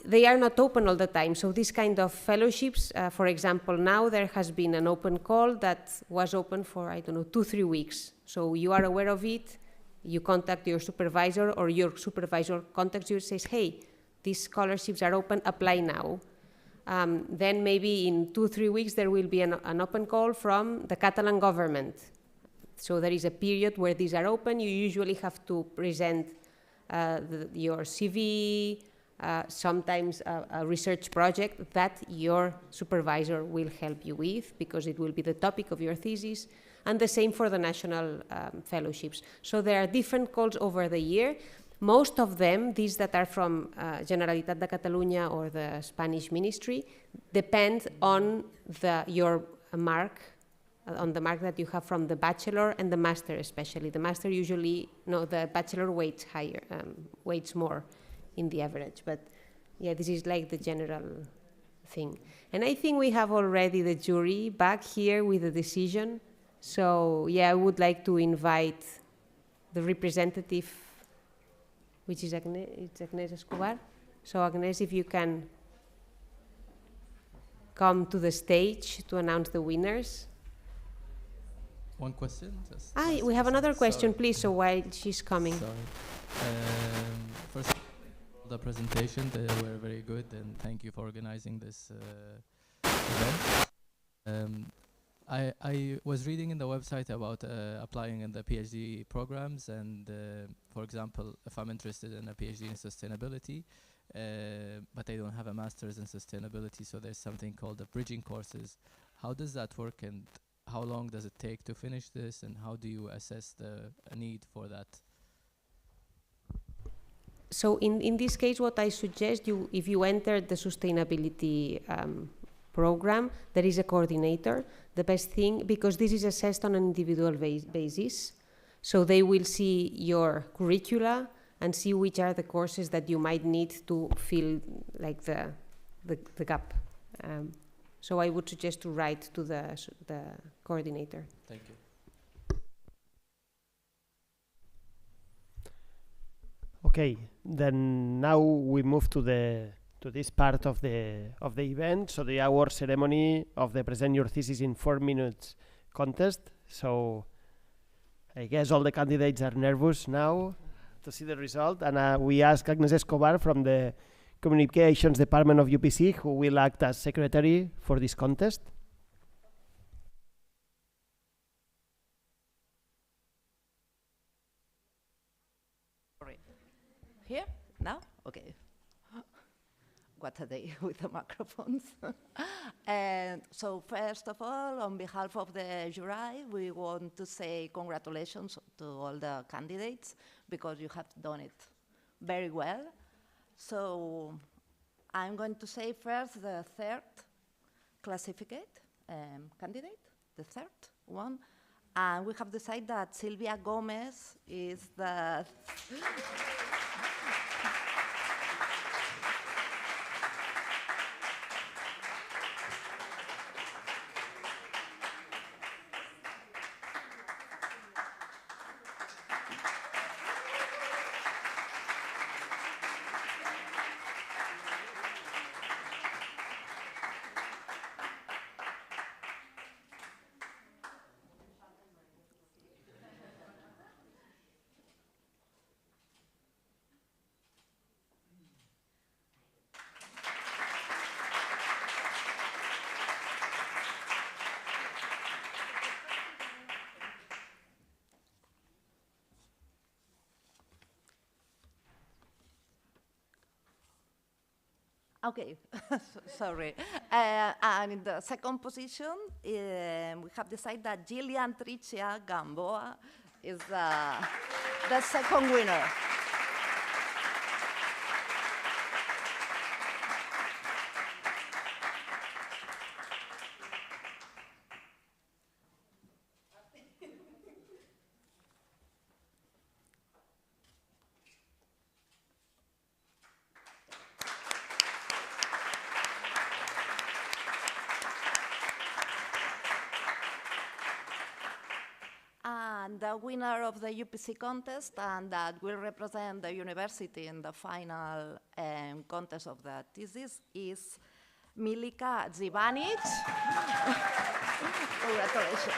they are not open all the time. So this kind of fellowships, for example, now there has been an open call that was open for, 2-3 weeks. So you are aware of it, you contact your supervisor or your supervisor contacts you and says, hey, these scholarships are open, apply now. Then maybe in 2-3 weeks there will be an open call from the Catalan government. So there is a period where these are open. You usually have to present your CV, sometimes a research project that your supervisor will help you with, because it will be the topic of your thesis, and the same for the national fellowships. So there are different calls over the year. Most of them, these that are from Generalitat de Catalunya or the Spanish Ministry, depend on your mark, on the mark that you have from the bachelor and the master especially. The master usually, no, the bachelor weights higher, weights more in the average. But yeah, this is like the general thing. And I think we have already the jury back here with the decision. So yeah, I would like to invite the representative, which is Agnes Escobar. So Agnes, if you can come to the stage to announce the winners. One question? Just We have another question, sorry. please, so while she's coming. Sorry. First, the presentation, they were very good, and thank you for organizing this event. I was reading in the website about applying in the PhD programs, and for example, if I'm interested in a PhD in sustainability, but I don't have a master's in sustainability, so there's something called the bridging courses. How does that work, and how long does it take to finish this, and how do you assess the need for that? So in this case, what I suggest, if you enter the sustainability program, there is a coordinator. The best thing, because this is assessed on an individual basis, so they will see your curricula and see which are the courses that you might need to fill like the gap. So I would suggest to write to the coordinator. Thank you. Okay, then now we move to this part of the event, so the award ceremony of the Present Your Thesis in 4 Minutes contest. So I guess all the candidates are nervous now to see the result, and we ask Agnes Escobar from the Communications Department of UPC, who will act as secretary for this contest. Here? Now? Okay. What a day with the microphones. And so first of all, on behalf of the jury, we want to say congratulations to all the candidates, because you have done it very well. So I'm going to say first the third classificate candidate, the third one. And we have decided that Silvia Gomez is the Okay, sorry. And in the second position, we have decided that Gillian Tricia Gamboa is the second winner. And the winner of the UPC contest, and that will represent the university in the final contest of the thesis, is Milika Zivanic. Congratulations.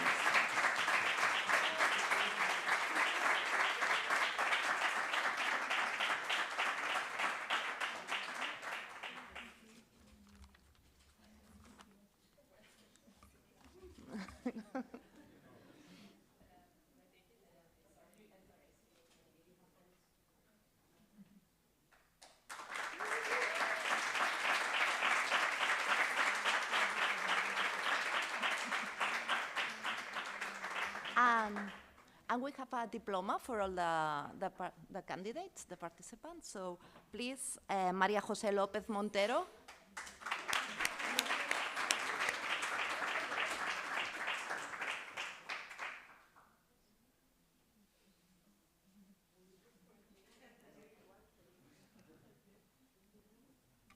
And we have a diploma for all the candidates, the participants. So please, María José López Montero.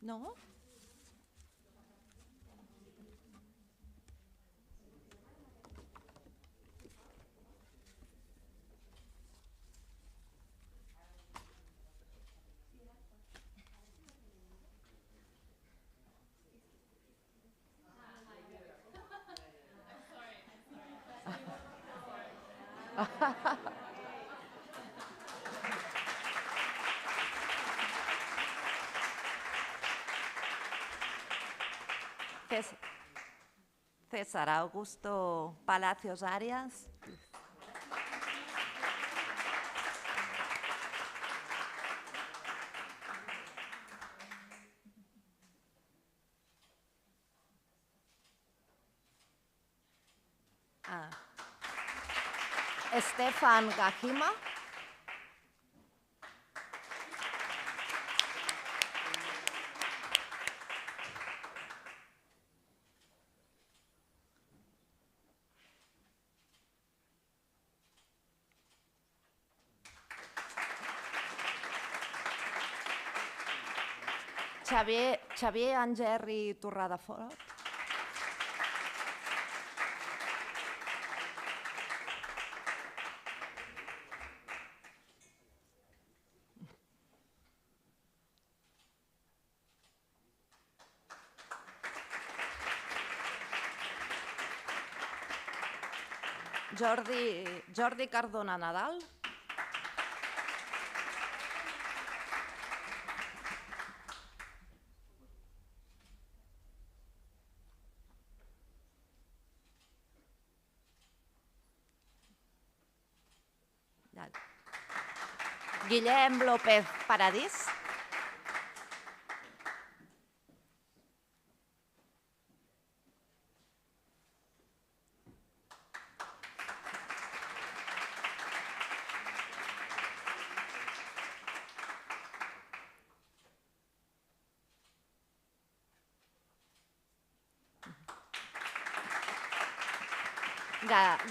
No? César Augusto Palacios Arias. Estefan Gajima. Xavier Angerri Torradefort. Jordi Cardona Nadal. Guillem López Paradís.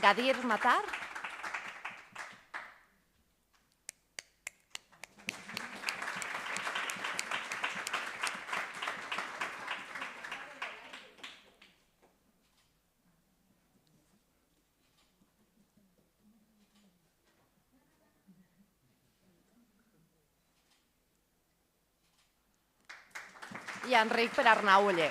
Gadir Matar. I Enric Perarnau Oller.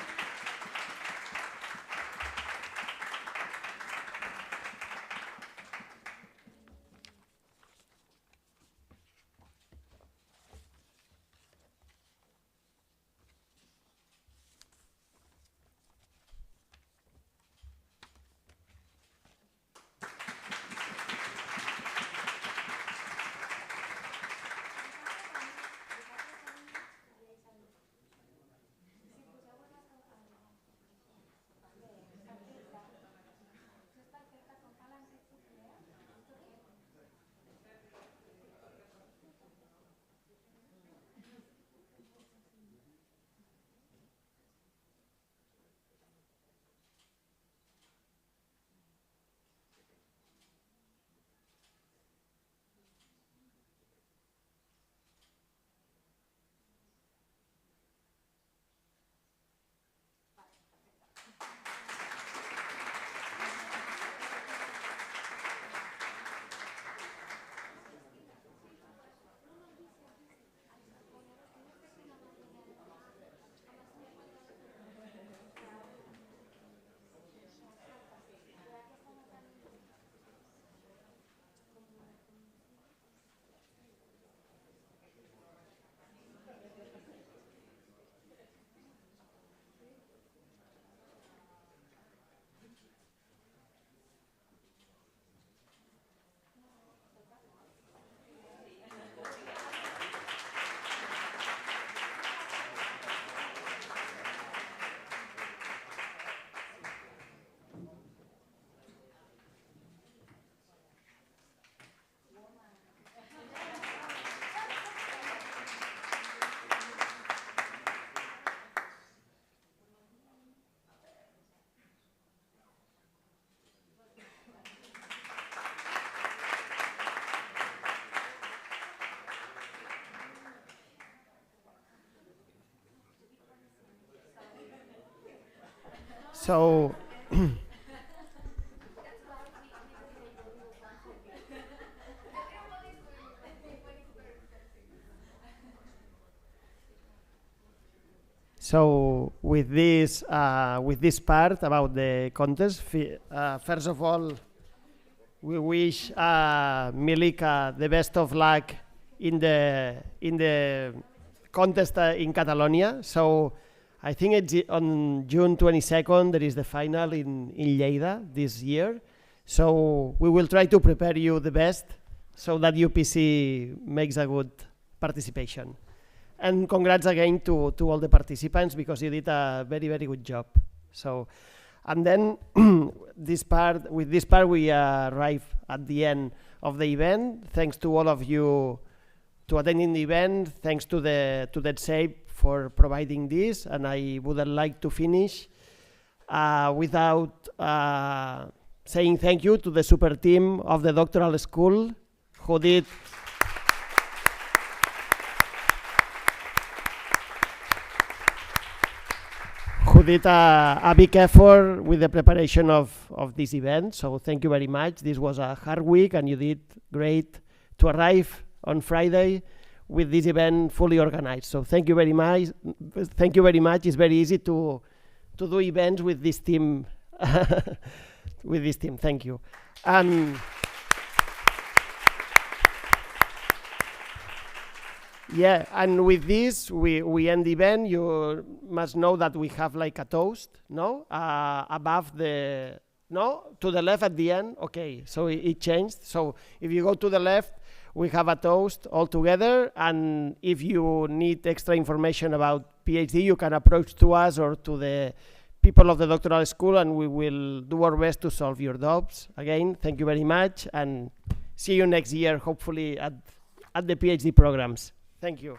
So, so with this part about the contest, first of all, we wish Milica the best of luck in the contest in Catalonia. So I think it's on June 22nd there is the final in Lleida this year. So we will try to prepare you the best so that UPC makes a good participation. And congrats again to all the participants because you did a very, very good job. So, and then with this part we arrive at the end of the event. Thanks to all of you to attending the event. Thanks to DedSafe for providing this. And I would like to finish without saying thank you to the super team of the Doctoral School who did a big effort with the preparation of this event. So thank you very much. This was a hard week and you did great to arrive on Friday with this event fully organized. So thank you very much. Thank you very much. It's very easy to do events with this team. With this team. Thank you. Yeah, and with this, we end the event. You must know that we have like a toast, no? Above the, no? To the left at the end, okay, so it changed. So if you go to the left, we have a toast all together, and if you need extra information about PhD, you can approach to us or to the people of the Doctoral School, and we will do our best to solve your doubts. Again, thank you very much, and see you next year, hopefully at the PhD programs. Thank you.